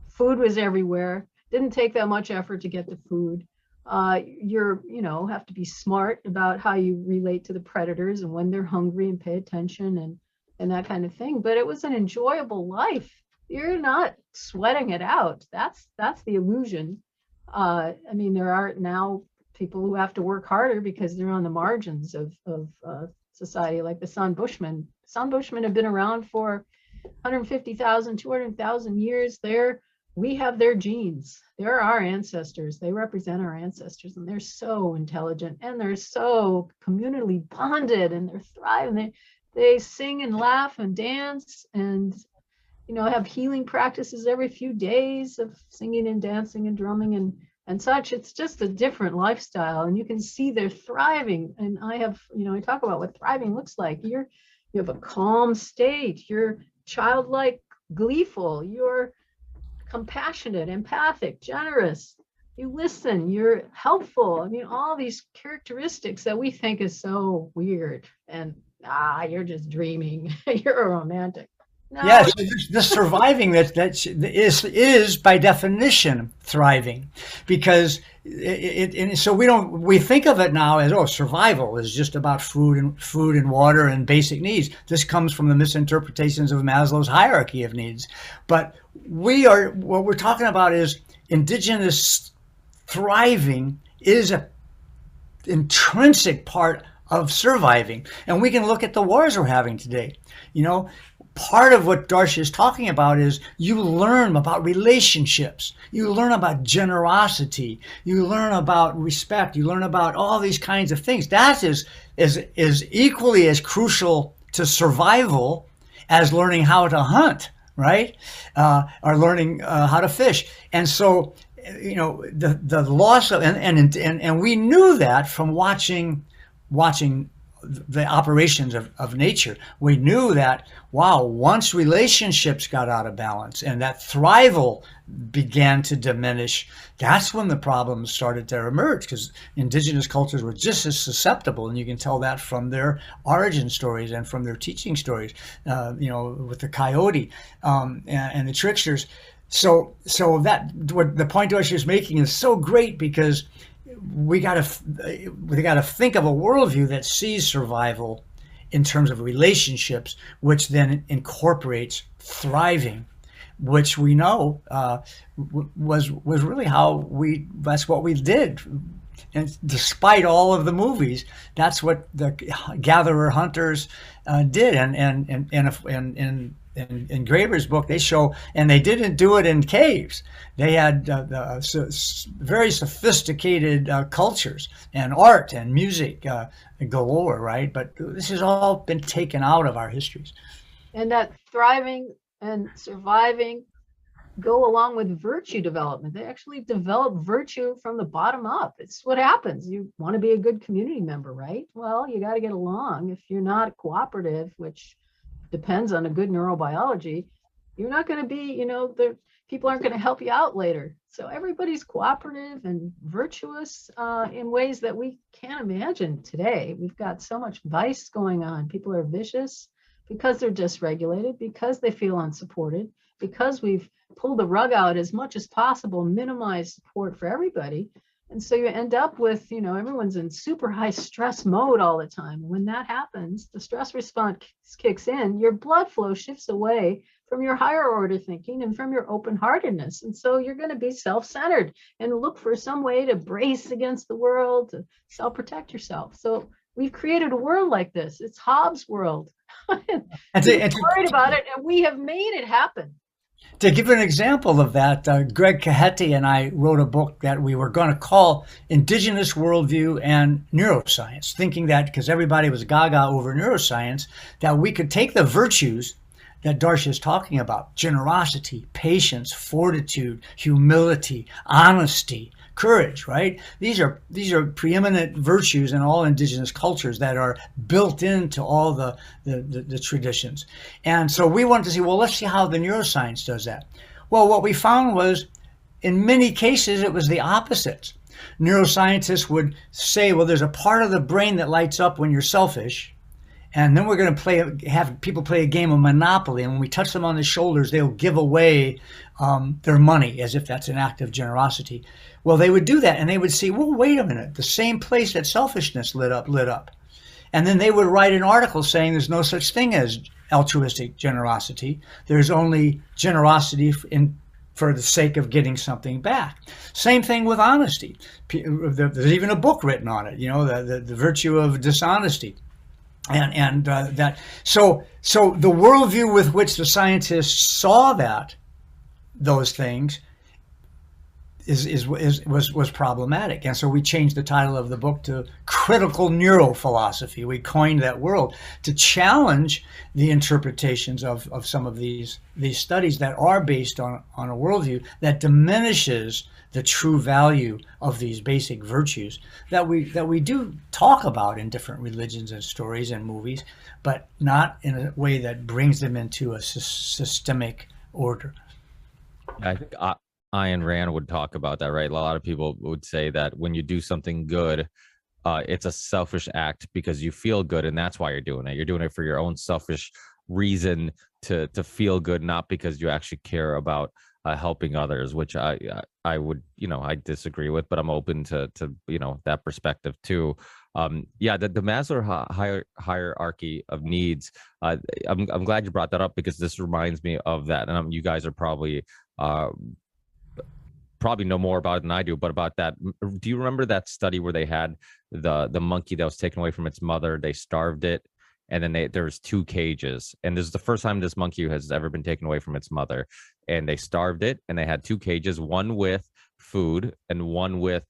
Speaker 4: Food was everywhere. Didn't take that much effort to get the food. Have to be smart about how you relate to the predators and when they're hungry, and pay attention and that kind of thing. But it was an enjoyable life. You're not sweating it out. That's the illusion. There are now people who have to work harder because they're on the margins of society, like the San Bushmen. San Bushmen have been around for 150,000, 200,000 years. We have their genes. They're our ancestors. They represent our ancestors, and they're so intelligent, and they're so communally bonded, and they're thriving. They sing and laugh and dance, and have healing practices every few days of singing and dancing and drumming and such. It's just a different lifestyle, and you can see they're thriving. And I talk about what thriving looks like. You have a calm state. You're childlike, gleeful. You're compassionate, empathic, generous. You listen, you're helpful. All these characteristics that we think is so weird, and you're just dreaming. You're a romantic. No.
Speaker 3: Yes, the surviving that is by definition thriving, because so we think of it now as, survival is just about food and water and basic needs. This comes from the misinterpretations of Maslow's hierarchy of needs. But what we're talking about is indigenous thriving is an intrinsic part of surviving. And we can look at the wars we're having today. Part of what Darcia is talking about is you learn about relationships, you learn about generosity, you learn about respect, you learn about all these kinds of things. That is equally as crucial to survival as learning how to hunt, right? Or learning how to fish. And so, the loss of, and we knew that from watching the operations of nature. We knew that, once relationships got out of balance and that thrival began to diminish, that's when the problems started to emerge, because indigenous cultures were just as susceptible. And you can tell that from their origin stories and from their teaching stories, with the coyote and the tricksters. So that, what the point Darcia is making is so great, because we got to think of a worldview that sees survival in terms of relationships, which then incorporates thriving, which we know was really that's what we did. And despite all of the movies, that's what the gatherer hunters did. And in Graeber's book, they show, and they didn't do it in caves. They had very sophisticated cultures and art and music galore, right? But this has all been taken out of our histories.
Speaker 4: And that thriving and surviving go along with virtue development. They actually develop virtue from the bottom up. It's what happens. You want to be a good community member, right? Well, you got to get along. If you're not cooperative, which depends on a good neurobiology, you're not going to be, people aren't going to help you out later. So everybody's cooperative and virtuous in ways that we can't imagine today. We've got so much vice going on. People are vicious because they're dysregulated, because they feel unsupported, because we've pulled the rug out as much as possible, minimize support for everybody. And so you end up with, everyone's in super high stress mode all the time. When that happens, the stress response kicks in, your blood flow shifts away from your higher order thinking and from your open-heartedness. And so you're going to be self-centered and look for some way to brace against the world, to self-protect yourself. So We've created a world like this. It's Hobbes' world.
Speaker 3: And
Speaker 4: He's worried about it, and we have made it happen.
Speaker 3: to give an example of that, Greg Cahetti and I wrote a book that we were going to call Indigenous Worldview and Neuroscience, thinking that because everybody was gaga over neuroscience, that we could take the virtues that Darcia is talking about: generosity, patience, fortitude, humility, honesty, courage, right? These are preeminent virtues in all indigenous cultures that are built into all the traditions. And so we wanted to see, well, let's see how the neuroscience does that. Well, what we found was, in many cases, it was the opposite. Neuroscientists would say, well, there's a part of the brain that lights up when you're selfish, and then we're going to have people play a game of Monopoly. And when we touch them on the shoulders, they'll give away their money as if that's an act of generosity. Well, they would do that, and they would see, well, wait a minute, the same place that selfishness lit up. And then they would write an article saying there's no such thing as altruistic generosity. There's only generosity for the sake of getting something back. Same thing with honesty. There's even a book written on it, the virtue of dishonesty. And that so the worldview with which the scientists saw those things was problematic, and so we changed the title of the book to Critical Neurophilosophy. We coined that world to challenge the interpretations of some of these studies that are based on a worldview that diminishes the true value of these basic virtues that we do talk about in different religions and stories and movies, but not in a way that brings them into a systemic order.
Speaker 2: I think Ayn Rand would talk about that, right? A lot of people would say that when you do something good, it's a selfish act because you feel good, and that's why you're doing it. You're doing it for your own selfish reason to feel good, not because you actually care about helping others, which I would, I disagree with, but I'm open to that perspective too. The Maslow hierarchy of needs. I'm glad you brought that up, because this reminds me of that, and you guys are probably know more about it than I do, but about that. Do you remember that study where they had the monkey that was taken away from its mother? They starved it, and then there's 2 cages, and this is the first time this monkey has ever been taken away from its mother, and they starved it, and they had 2 cages, one with food and one with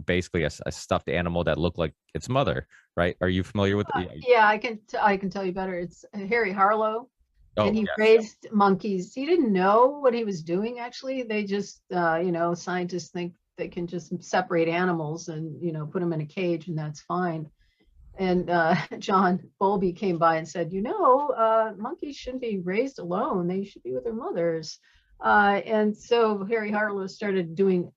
Speaker 2: basically a stuffed animal that looked like its mother, right? Are you familiar with
Speaker 4: Yeah, I can tell you better. It's Harry Harlow.
Speaker 2: Oh,
Speaker 4: and he
Speaker 2: yes.
Speaker 4: raised monkeys. He didn't know what he was doing, actually. They just, scientists think they can just separate animals and, put them in a cage, and that's fine. And John Bowlby came by and said, monkeys shouldn't be raised alone. They should be with their mothers. And so Harry Harlow started doing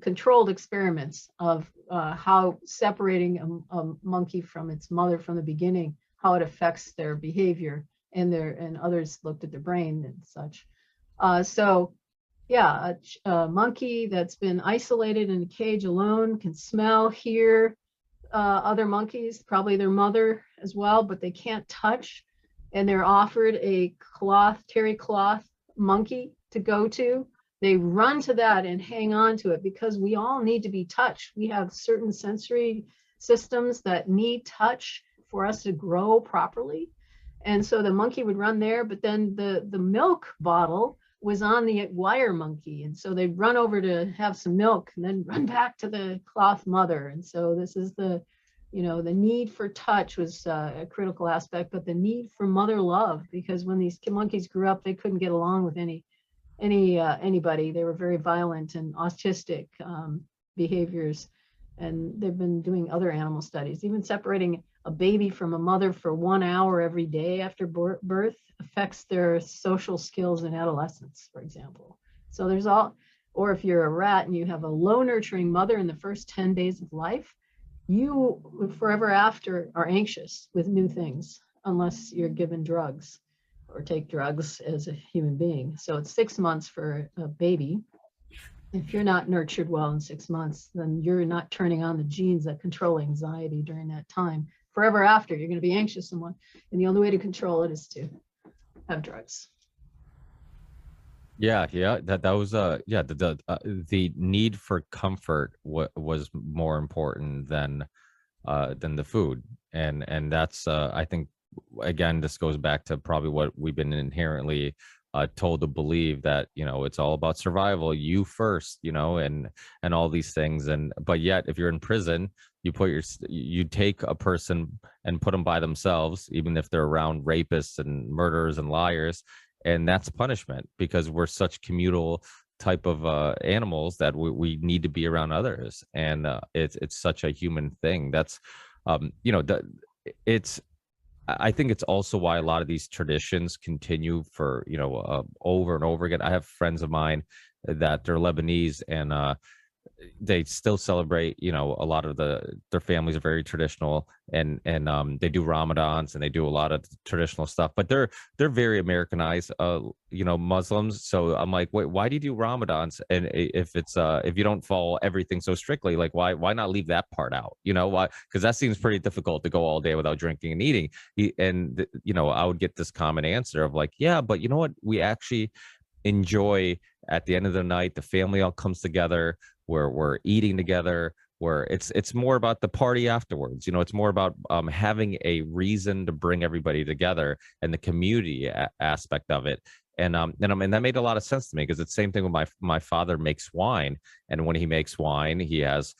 Speaker 4: controlled experiments of how separating a monkey from its mother from the beginning, how it affects their behavior. And others looked at the brain and such. A monkey that's been isolated in a cage alone can smell, hear other monkeys, probably their mother as well, but they can't touch. And they're offered a terry cloth monkey to go to. They run to that and hang on to it, because we all need to be touched. We have certain sensory systems that need touch for us to grow properly. And so the monkey would run there, but then the milk bottle was on the wire monkey. And so they'd run over to have some milk and then run back to the cloth mother. And so this is the need for touch was a critical aspect, but the need for mother love, because when these monkeys grew up, they couldn't get along with anybody. They were very violent and autistic behaviors. And they've been doing other animal studies, even separating a baby from a mother for 1 hour every day after birth affects their social skills in adolescence, for example. So or if you're a rat and you have a low nurturing mother in the first 10 days of life, you forever after are anxious with new things, unless you're given drugs or take drugs as a human being. So it's 6 months for a baby. If you're not nurtured well in 6 months, then you're not turning on the genes that control anxiety during that time. Forever after, you're going to be anxious and the only way to control it is to have drugs.
Speaker 2: That was the need for comfort was more important than than the food. And that's I think, again, this goes back to probably what we've been inherently told to believe, that it's all about survival, you first, and all these things. And but yet, if you're in prison, you take a person and put them by themselves, even if they're around rapists and murderers and liars, and that's punishment, because we're such communal type of animals that we need to be around others. And it's such a human thing. That's it's I think it's also why a lot of these traditions continue for over and over again. I have friends of mine that they're Lebanese, and they still celebrate, a lot of their families are very traditional, and they do Ramadans, and they do a lot of traditional stuff, but they're very Americanized, Muslims. So I'm like, wait, why do you do Ramadans? And if it's if you don't follow everything so strictly, like why not leave that part out? Why? Because that seems pretty difficult to go all day without drinking and eating. I would get this common answer of like, yeah, but you know what, we actually enjoy, at the end of the night, the family all comes together, where we're eating together, where it's more about the party afterwards. It's more about having a reason to bring everybody together, and the community aspect of it. And that made a lot of sense to me, because it's the same thing when my father makes wine. And when he makes wine, he has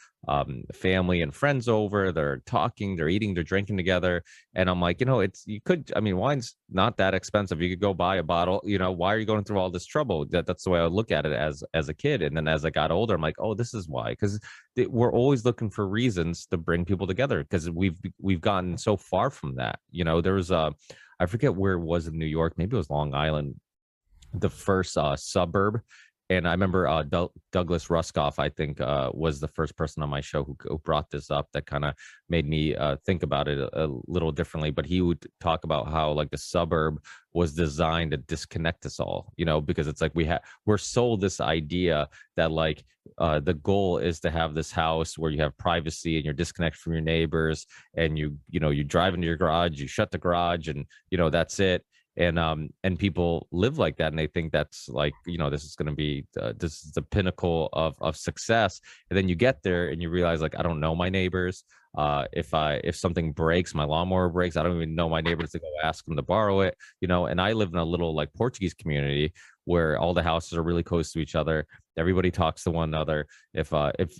Speaker 2: family and friends over, they're talking, they're eating, they're drinking together. And I'm like, wine's not that expensive, you could go buy a bottle. Why are you going through all this trouble? That's the way I look at it as a kid. And then as I got older, I'm like, oh, this is why. Because we're always looking for reasons to bring people together, because we've gotten so far from that. There was I forget where it was in New York, maybe it was Long Island, the first suburb. And I remember Douglas Ruskoff, I think, was the first person on my show who brought this up, that kind of made me think about it a little differently. But he would talk about how, like, the suburb was designed to disconnect us all, because it's like we're sold this idea that, like, the goal is to have this house where you have privacy and you're disconnected from your neighbors, and you drive into your garage, you shut the garage, and that's it. And people live like that, and they think that's like, this is going to be this is the pinnacle of success. And then you get there and you realize, like, I don't know my neighbors. If something breaks, my lawnmower breaks, I don't even know my neighbors to go ask them to borrow it. And I live in a little, like, Portuguese community where all the houses are really close to each other. Everybody talks to one another. If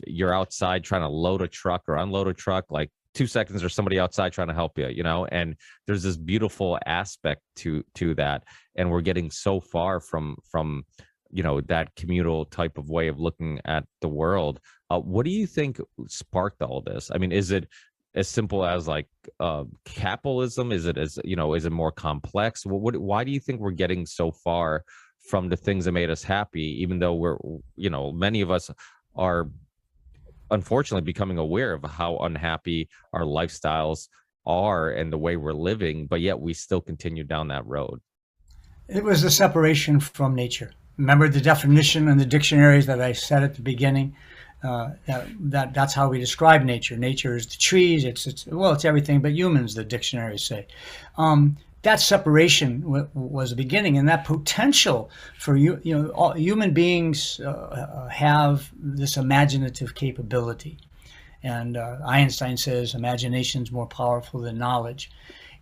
Speaker 2: you're outside trying to load a truck or unload a truck, like, 2 seconds, there's somebody outside trying to help you, and there's this beautiful aspect to that. And we're getting so far from that communal type of way of looking at the world. What do you think sparked all this? I mean, is it as simple as, like, capitalism? Is it more complex? Why do you think we're getting so far from the things that made us happy, even though many of us are unfortunately becoming aware of how unhappy our lifestyles are and the way we're living, but yet we still continue down that road?
Speaker 3: It was the separation from nature. Remember the definition in the dictionaries that I said at the beginning? That's how we describe nature. Nature is the trees. It's everything but humans, the dictionaries say. That separation was the beginning, and that potential for all human beings have this imaginative capability. And Einstein says imagination is more powerful than knowledge.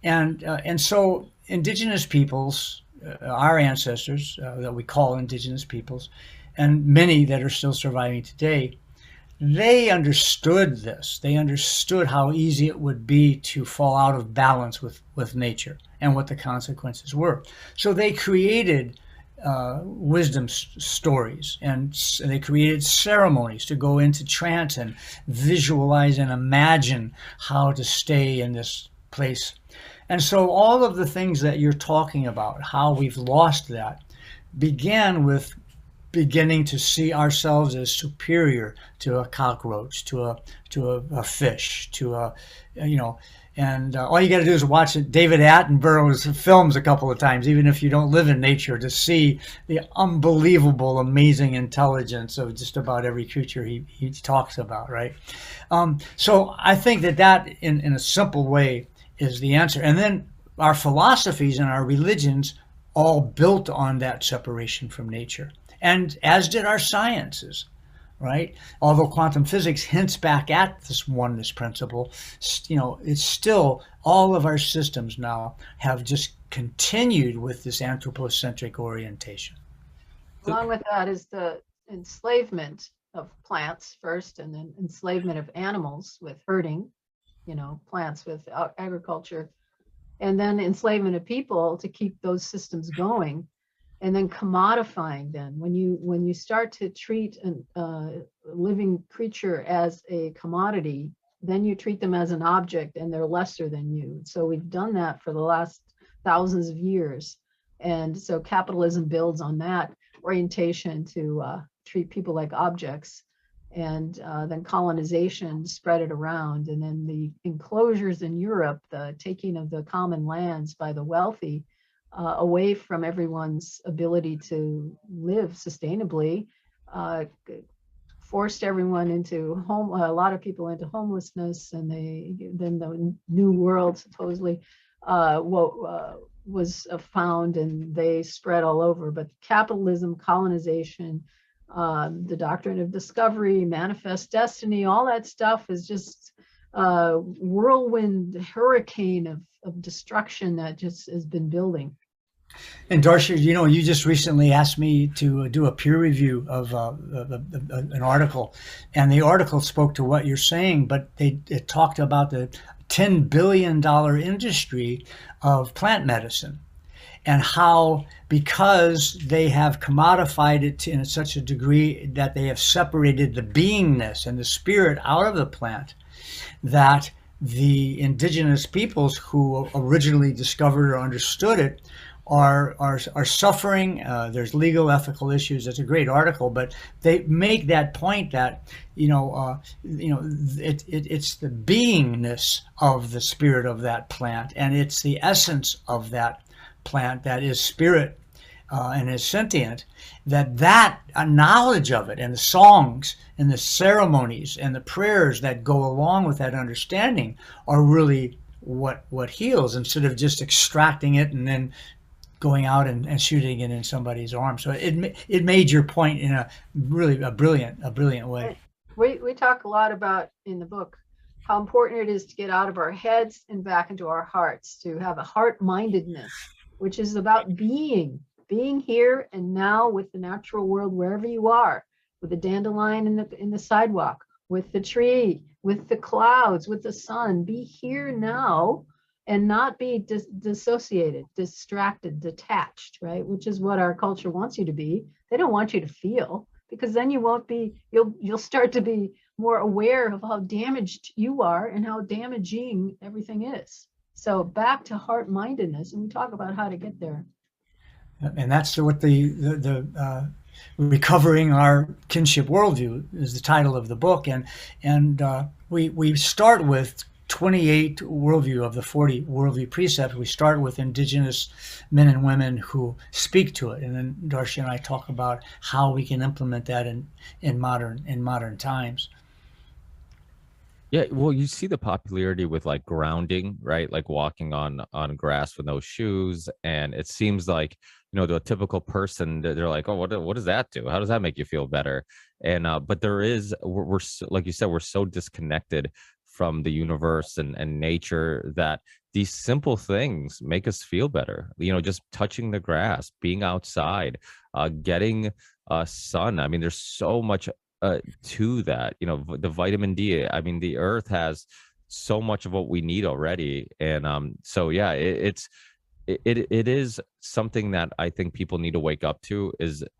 Speaker 3: And so indigenous peoples, our ancestors that we call indigenous peoples, and many that are still surviving today, they understood this. They understood how easy it would be to fall out of balance with nature and what the consequences were. So they created wisdom stories, and they created ceremonies to go into trance and visualize and imagine how to stay in this place. And so all of the things that you're talking about, how we've lost that, began with beginning to see ourselves as superior to a cockroach, to a fish, and all you got to do is watch David Attenborough's films a couple of times, even if you don't live in nature, to see the unbelievable, amazing intelligence of just about every creature he talks about, right? So I think that in a simple way is the answer. And then our philosophies and our religions all built on that separation from nature. And as did our sciences. right? Although quantum physics hints back at this oneness principle, it's still all of our systems now have just continued with this anthropocentric orientation.
Speaker 4: Along with that is the enslavement of plants first, and then enslavement of animals with herding, plants with agriculture, and then enslavement of people to keep those systems going, and then commodifying them. When you start to treat a living creature as a commodity, then you treat them as an object and they're lesser than you. So we've done that for the last thousands of years. And so capitalism builds on that orientation to treat people like objects. And then colonization spread it around. And then the enclosures in Europe, the taking of the common lands by the wealthy, away from everyone's ability to live sustainably, forced everyone into a lot of people into homelessness, and then the new world supposedly was found, and they spread all over. But capitalism, colonization, the doctrine of discovery, manifest destiny, all that stuff is just a whirlwind hurricane of destruction that just has been building.
Speaker 3: And Darcia, you just recently asked me to do a peer review of an article, and the article spoke to what you're saying, but it talked about the $10 billion industry of plant medicine, and how, because they have commodified it in such a degree that they have separated the beingness and the spirit out of the plant, that the indigenous peoples who originally discovered or understood it are suffering. There's legal, ethical issues. It's a great article, but they make that point that it's the beingness of the spirit of that plant, and it's the essence of that plant that is spirit and is sentient. That knowledge of it, and the songs and the ceremonies and the prayers that go along with that understanding, are really what heals, instead of just extracting it and then going out and shooting it in somebody's arm. So it made your point in a brilliant way.
Speaker 4: We talk a lot about in the book how important it is to get out of our heads and back into our hearts, to have a heart-mindedness, which is about being here and now with the natural world wherever you are, with the dandelion in the sidewalk, with the tree, with the clouds, with the sun. Be here now and not be dissociated, distracted, detached, right? Which is what our culture wants you to be. They don't want you to feel, because then you won't be, you'll start to be more aware of how damaged you are and how damaging everything is. So back to heart-mindedness, and we talk about how to get there.
Speaker 3: And that's what the recovering our kinship worldview is the title of the book. And we start with 28 worldview of the 40 worldview precepts. We start with indigenous men and women who speak to it, and then Darcia and I talk about how we can implement that in modern times.
Speaker 2: Yeah, well, you see the popularity with like grounding, right? Like walking on grass with no shoes, and it seems like, the typical person, they're like, oh, what does that do? How does that make you feel better? And but we're like you said, we're so disconnected from the universe and nature that these simple things make us feel better. Just touching the grass, being outside, getting sun. I mean, there's so much to that. The vitamin D. I mean, the earth has so much of what we need already, and so yeah, it is something that I think people need to wake up to.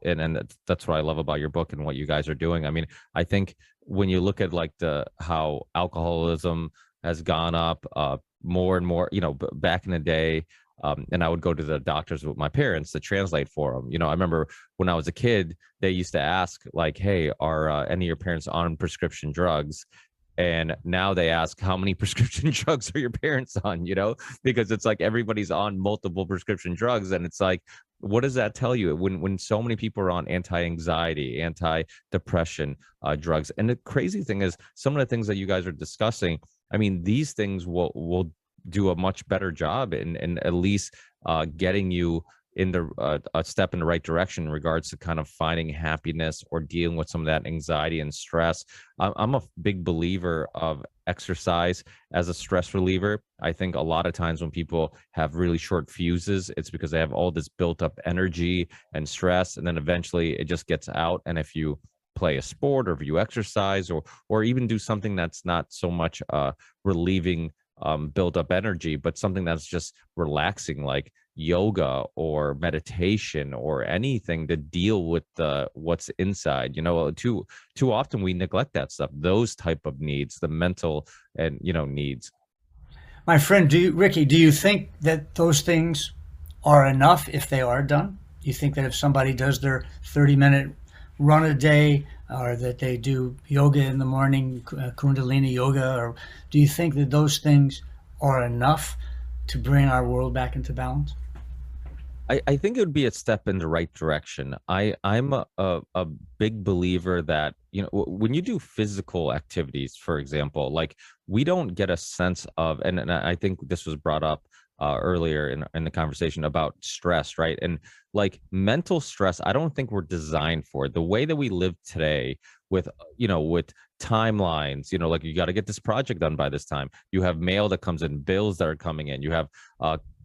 Speaker 2: And that's what I love about your book and what you guys are doing. I mean, I think when you look at like how alcoholism has gone up more and more, back in the day, and I would go to the doctors with my parents to translate for them. I remember when I was a kid, they used to ask like, hey, are any of your parents on prescription drugs? And now they ask, how many prescription drugs are your parents on? Because it's like everybody's on multiple prescription drugs. And it's like, what does that tell you when so many people are on anti-anxiety, anti-depression drugs? And the crazy thing is, some of the things that you guys are discussing, I mean, these things will do a much better job in at least getting you in the a step in the right direction in regards to kind of finding happiness or dealing with some of that anxiety and stress. I'm a big believer of exercise as a stress reliever. I think a lot of times when people have really short fuses, it's because they have all this built up energy and stress, and then eventually it just gets out. And if you play a sport, or if you exercise, or even do something that's not so much relieving built up energy, but something that's just relaxing, like yoga or meditation or anything to deal with the what's inside. Too often we neglect that stuff, those type of needs, the mental and needs.
Speaker 3: My friend, Ricky, do you think that those things are enough if they are done? Do you think that if somebody does their 30-minute run a day, or that they do yoga in the morning, Kundalini yoga, or do you think that those things are enough to bring our world back into balance?
Speaker 2: I think it would be a step in the right direction. I'm a big believer that, when you do physical activities, for example, like we don't get a sense of, and I think this was brought up earlier in the conversation about stress, right? And like mental stress, I don't think we're designed for it. The way that we live today with, with timelines, like you got to get this project done by this time. You have mail that comes in, bills that are coming in. You have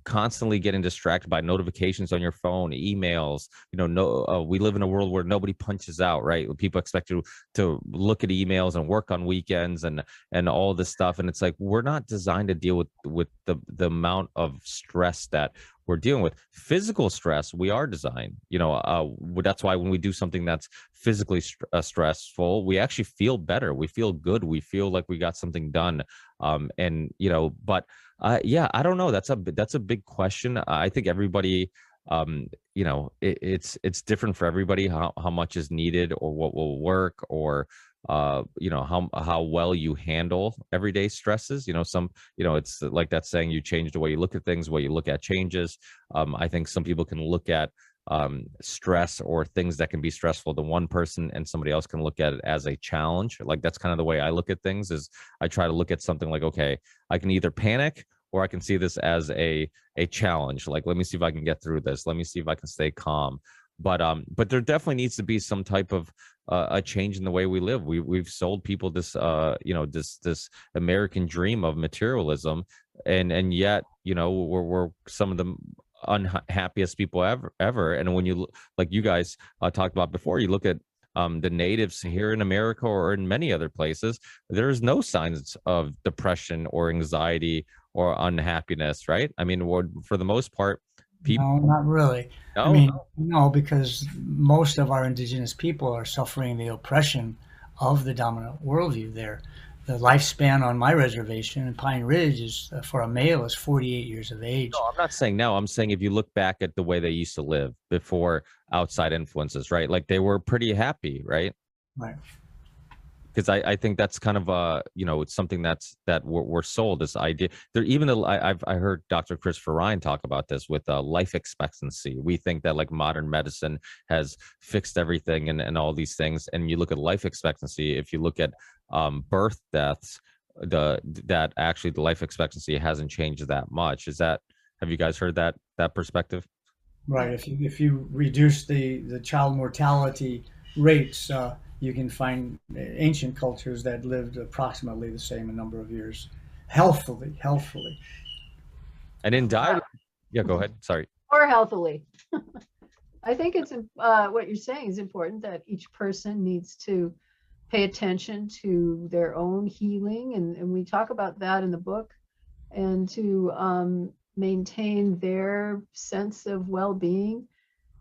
Speaker 2: constantly getting distracted by notifications on your phone, emails. We live in a world where nobody punches out, right? People expect you to look at emails and work on weekends and all this stuff, and it's like we're not designed to deal with the amount of stress that we're dealing with. Physical stress, we are designed. That's why when we do something that's physically stressful, we actually feel better. We feel good. We feel like we got something done. But yeah, I don't know. That's a big question. I think everybody, it's different for everybody how much is needed or what will work, or how well you handle everyday stresses. It's like that saying, you change the way you look at things, the way you look at changes. I think some people can look at stress or things that can be stressful to one person, and somebody else can look at it as a challenge. Like that's kind of the way I look at things. Is I try to look at something like, okay, I can either panic, or I can see this as a challenge. Like, let me see if I can get through this. Let me see if I can stay calm. But there definitely needs to be some type of a change in the way we live. We've sold people this this American dream of materialism, and yet we're some of the unhappiest people ever. And when you like you guys talked about before, you look at the natives here in America or in many other places, there is no signs of depression or anxiety or unhappiness, right? I mean, for the most part, people.
Speaker 3: No, not really. I
Speaker 2: No,
Speaker 3: mean, no, because most of our indigenous people are suffering the oppression of the dominant worldview there. The lifespan on my reservation in Pine Ridge is, for a male, is 48 years of age.
Speaker 2: no, I'm not saying now. I'm saying if you look back at the way they used to live before outside influences, right? Like they were pretty happy, right?
Speaker 3: Right.
Speaker 2: Because I think that's kind of it's something that we're sold, this idea. There even I heard Dr. Christopher Ryan talk about this with life expectancy. We think that like modern medicine has fixed everything and all these things, and you look at life expectancy. If you look at birth deaths, that actually the life expectancy hasn't changed that much. Have you guys heard that perspective?
Speaker 3: Right. If you reduce the child mortality rates, you can find ancient cultures that lived approximately the same a number of years, healthfully.
Speaker 2: And in diet, yeah, go ahead. Sorry.
Speaker 4: Or healthily. I think it's what you're saying is important, that each person needs to pay attention to their own healing, and we talk about that in the book, and to maintain their sense of well-being.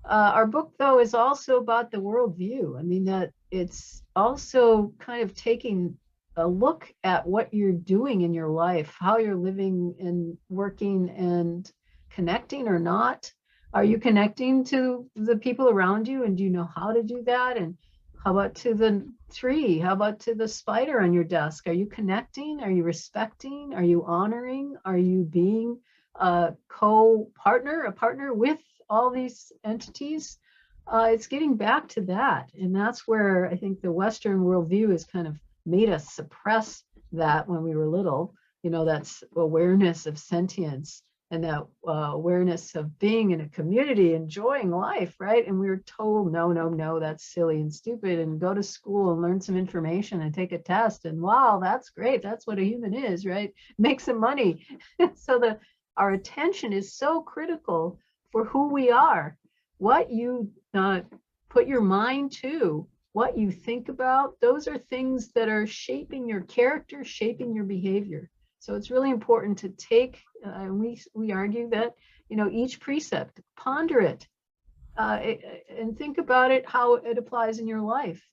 Speaker 4: Our book, though, is also about the worldview. I mean, that it's also kind of taking a look at what you're doing in your life, how you're living and working and connecting or not. Are you connecting to the people around you, and do you know how to do that? And how about to the tree? How about to the spider on your desk? Are you connecting? Are you respecting? Are you honoring? Are you being a partner with all these entities? It's getting back to that. And that's where I think the Western worldview has kind of made us suppress that when we were little, that's awareness of sentience and that awareness of being in a community, enjoying life, right? And we were told, no, no, no, that's silly and stupid, and go to school and learn some information and take a test. And wow, that's great. That's what a human is, right? Make some money. So our attention is so critical for who we are. What you put your mind to, what you think about, those are things that are shaping your character, shaping your behavior. So it's really important to take, we argue that, each precept, ponder it, and think about it, how it applies in your life.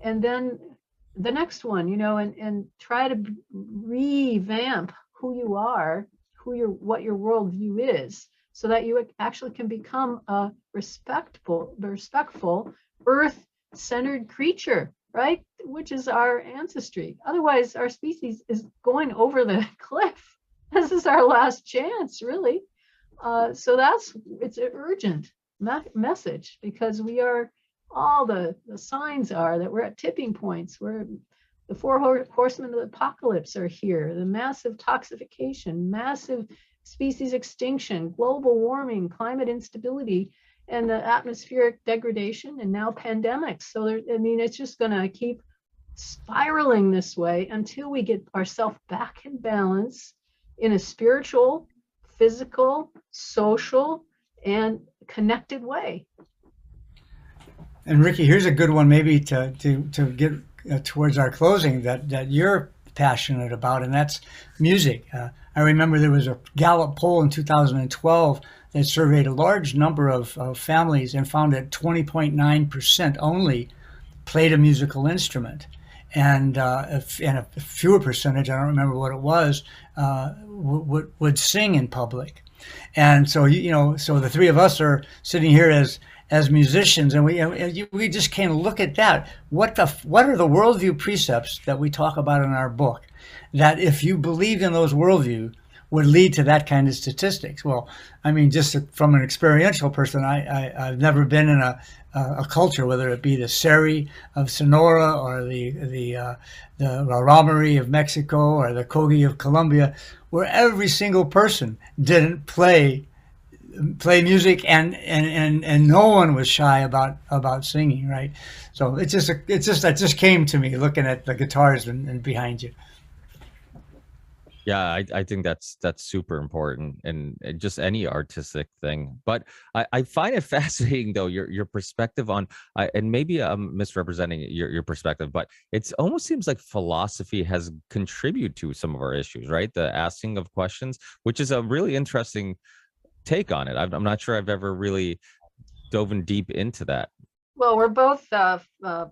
Speaker 4: And then the next one, and try to revamp who you are, what your worldview is, so that you actually can become a respectful, earth-centered creature, right? Which is our ancestry. Otherwise, our species is going over the cliff. This is our last chance, really. So it's an urgent message, because we are, all the signs are that we're at tipping points where the four horsemen of the apocalypse are here. The massive toxification, massive species extinction, global warming, climate instability, and the atmospheric degradation, and now pandemics. So it's just going to keep spiraling this way until we get ourselves back in balance in a spiritual, physical, social, and connected way.
Speaker 3: And Ricky, here's a good one, maybe to get towards our closing, that you're passionate about, and that's music. I remember there was a Gallup poll in 2012 that surveyed a large number of families and found that 20.9% only played a musical instrument. And a fewer percentage, I don't remember what it was, would sing in public. And so, so the three of us are sitting here as musicians, and we just can look at that. What are the worldview precepts that we talk about in our book that, if you believed in those worldview, would lead to that kind of statistics? Well, just from an experiential person, I've never been in a culture, whether it be the Seri of Sonora or the Raramuri of Mexico or the Kogi of Colombia, where every single person didn't play music, and no one was shy about singing, right? So that just came to me looking at the guitars and behind you.
Speaker 2: Yeah, I think that's super important, and just any artistic thing. But I find it fascinating, though, your perspective on, and maybe I'm misrepresenting your perspective, but it almost seems like philosophy has contributed to some of our issues, right? The asking of questions, which is a really interesting take on it. I'm not sure I've ever really dove in deep into that.
Speaker 4: Well, we're both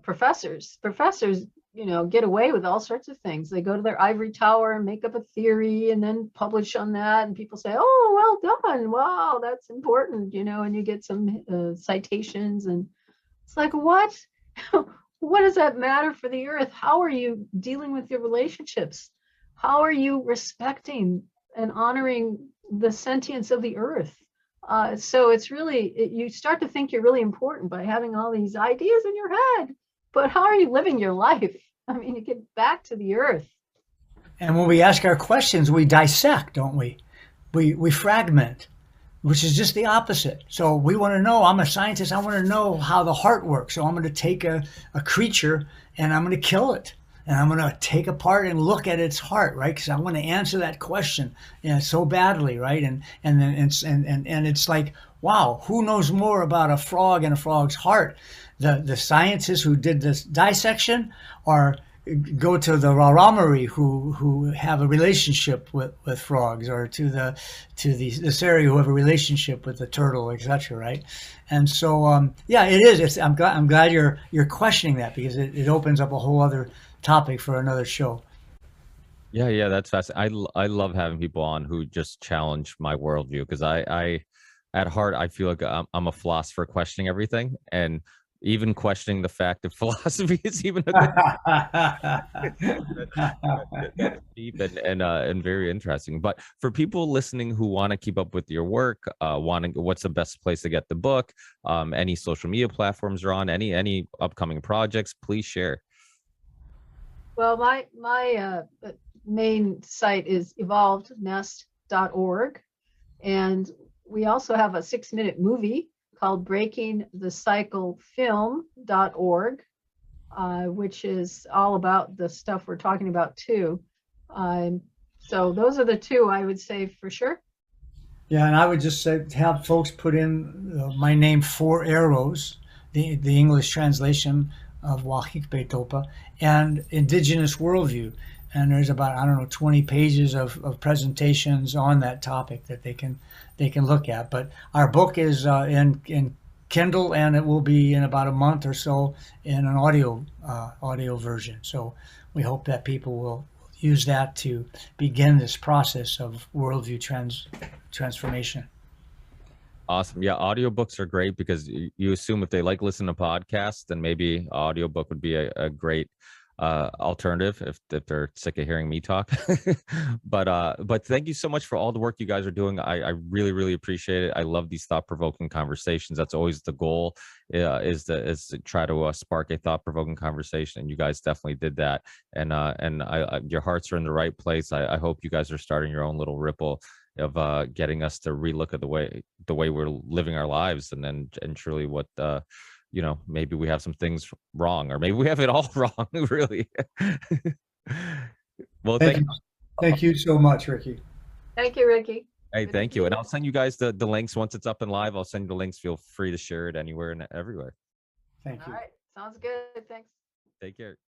Speaker 4: professors. Professors, get away with all sorts of things. They go to their ivory tower and make up a theory and then publish on that. And people say, oh, well done. Wow, that's important, and you get some citations. And it's like, what? What does that matter for the earth? How are you dealing with your relationships? How are you respecting and honoring the sentience of the earth? So it's really, you start to think you're really important by having all these ideas in your head. But how are you living your life? You get back to the earth.
Speaker 3: And when we ask our questions, we dissect, don't we? We fragment, which is just the opposite. So we want to know, I'm a scientist, I want to know how the heart works. So I'm going to take a creature and I'm going to kill it. And I'm going to take apart and look at its heart, right? Because I want to answer that question, so badly, right? And it's like, wow, who knows more about a frog and a frog's heart? The scientists who did this dissection, or go to the Raramuri who have a relationship with frogs, or to the Seri who have a relationship with the turtle, etc. Right? And so yeah, it is. I'm glad you're questioning that, because it opens up a whole other topic for another show.
Speaker 2: Yeah, that's fascinating. I love having people on who just challenge my worldview, because I at heart I feel like I'm a philosopher questioning everything, and even questioning the fact that philosophy is even a good deep and very interesting. But for people listening who want to keep up with your work, what's the best place to get the book? Any social media platforms are on? Any upcoming projects? Please share.
Speaker 4: Well, my main site is evolvednest.org. And we also have a 6-minute movie called breakingthecyclefilm.org, which is all about the stuff we're talking about too. So those are the two I would say for sure.
Speaker 3: Yeah, and I would just say have folks put in my name, Four Arrows, the English translation of Wahikpe Topa, and Indigenous Worldview. And there's about, I don't know, 20 pages of presentations on that topic that they can look at. But our book is in Kindle, and it will be in about a month or so in an audio version. So we hope that people will use that to begin this process of worldview transformation.
Speaker 2: Awesome. Yeah, audiobooks are great because you assume if they like listening to podcasts, then maybe audiobook would be a great alternative if they're sick of hearing me talk. But thank you so much for all the work you guys are doing. I really appreciate it. I love these thought-provoking conversations. That's always the goal, is to try to spark a thought-provoking conversation, and you guys definitely did that. And your hearts are in the right place. I hope you guys are starting your own little ripple of getting us to relook at the way we're living our lives, and truly what maybe we have some things wrong, or maybe we have it all wrong, really. Well,
Speaker 3: Thank you so much, Ricky.
Speaker 4: Thank you, Ricky.
Speaker 2: Hey,
Speaker 4: Good
Speaker 2: thank
Speaker 4: to
Speaker 2: you.
Speaker 4: see
Speaker 2: And I'll send you guys the links once it's up and live. I'll send you the links. Feel free to share it anywhere and everywhere.
Speaker 3: Thank
Speaker 4: All
Speaker 3: you.
Speaker 4: right. Sounds good. Thanks.
Speaker 2: Take care.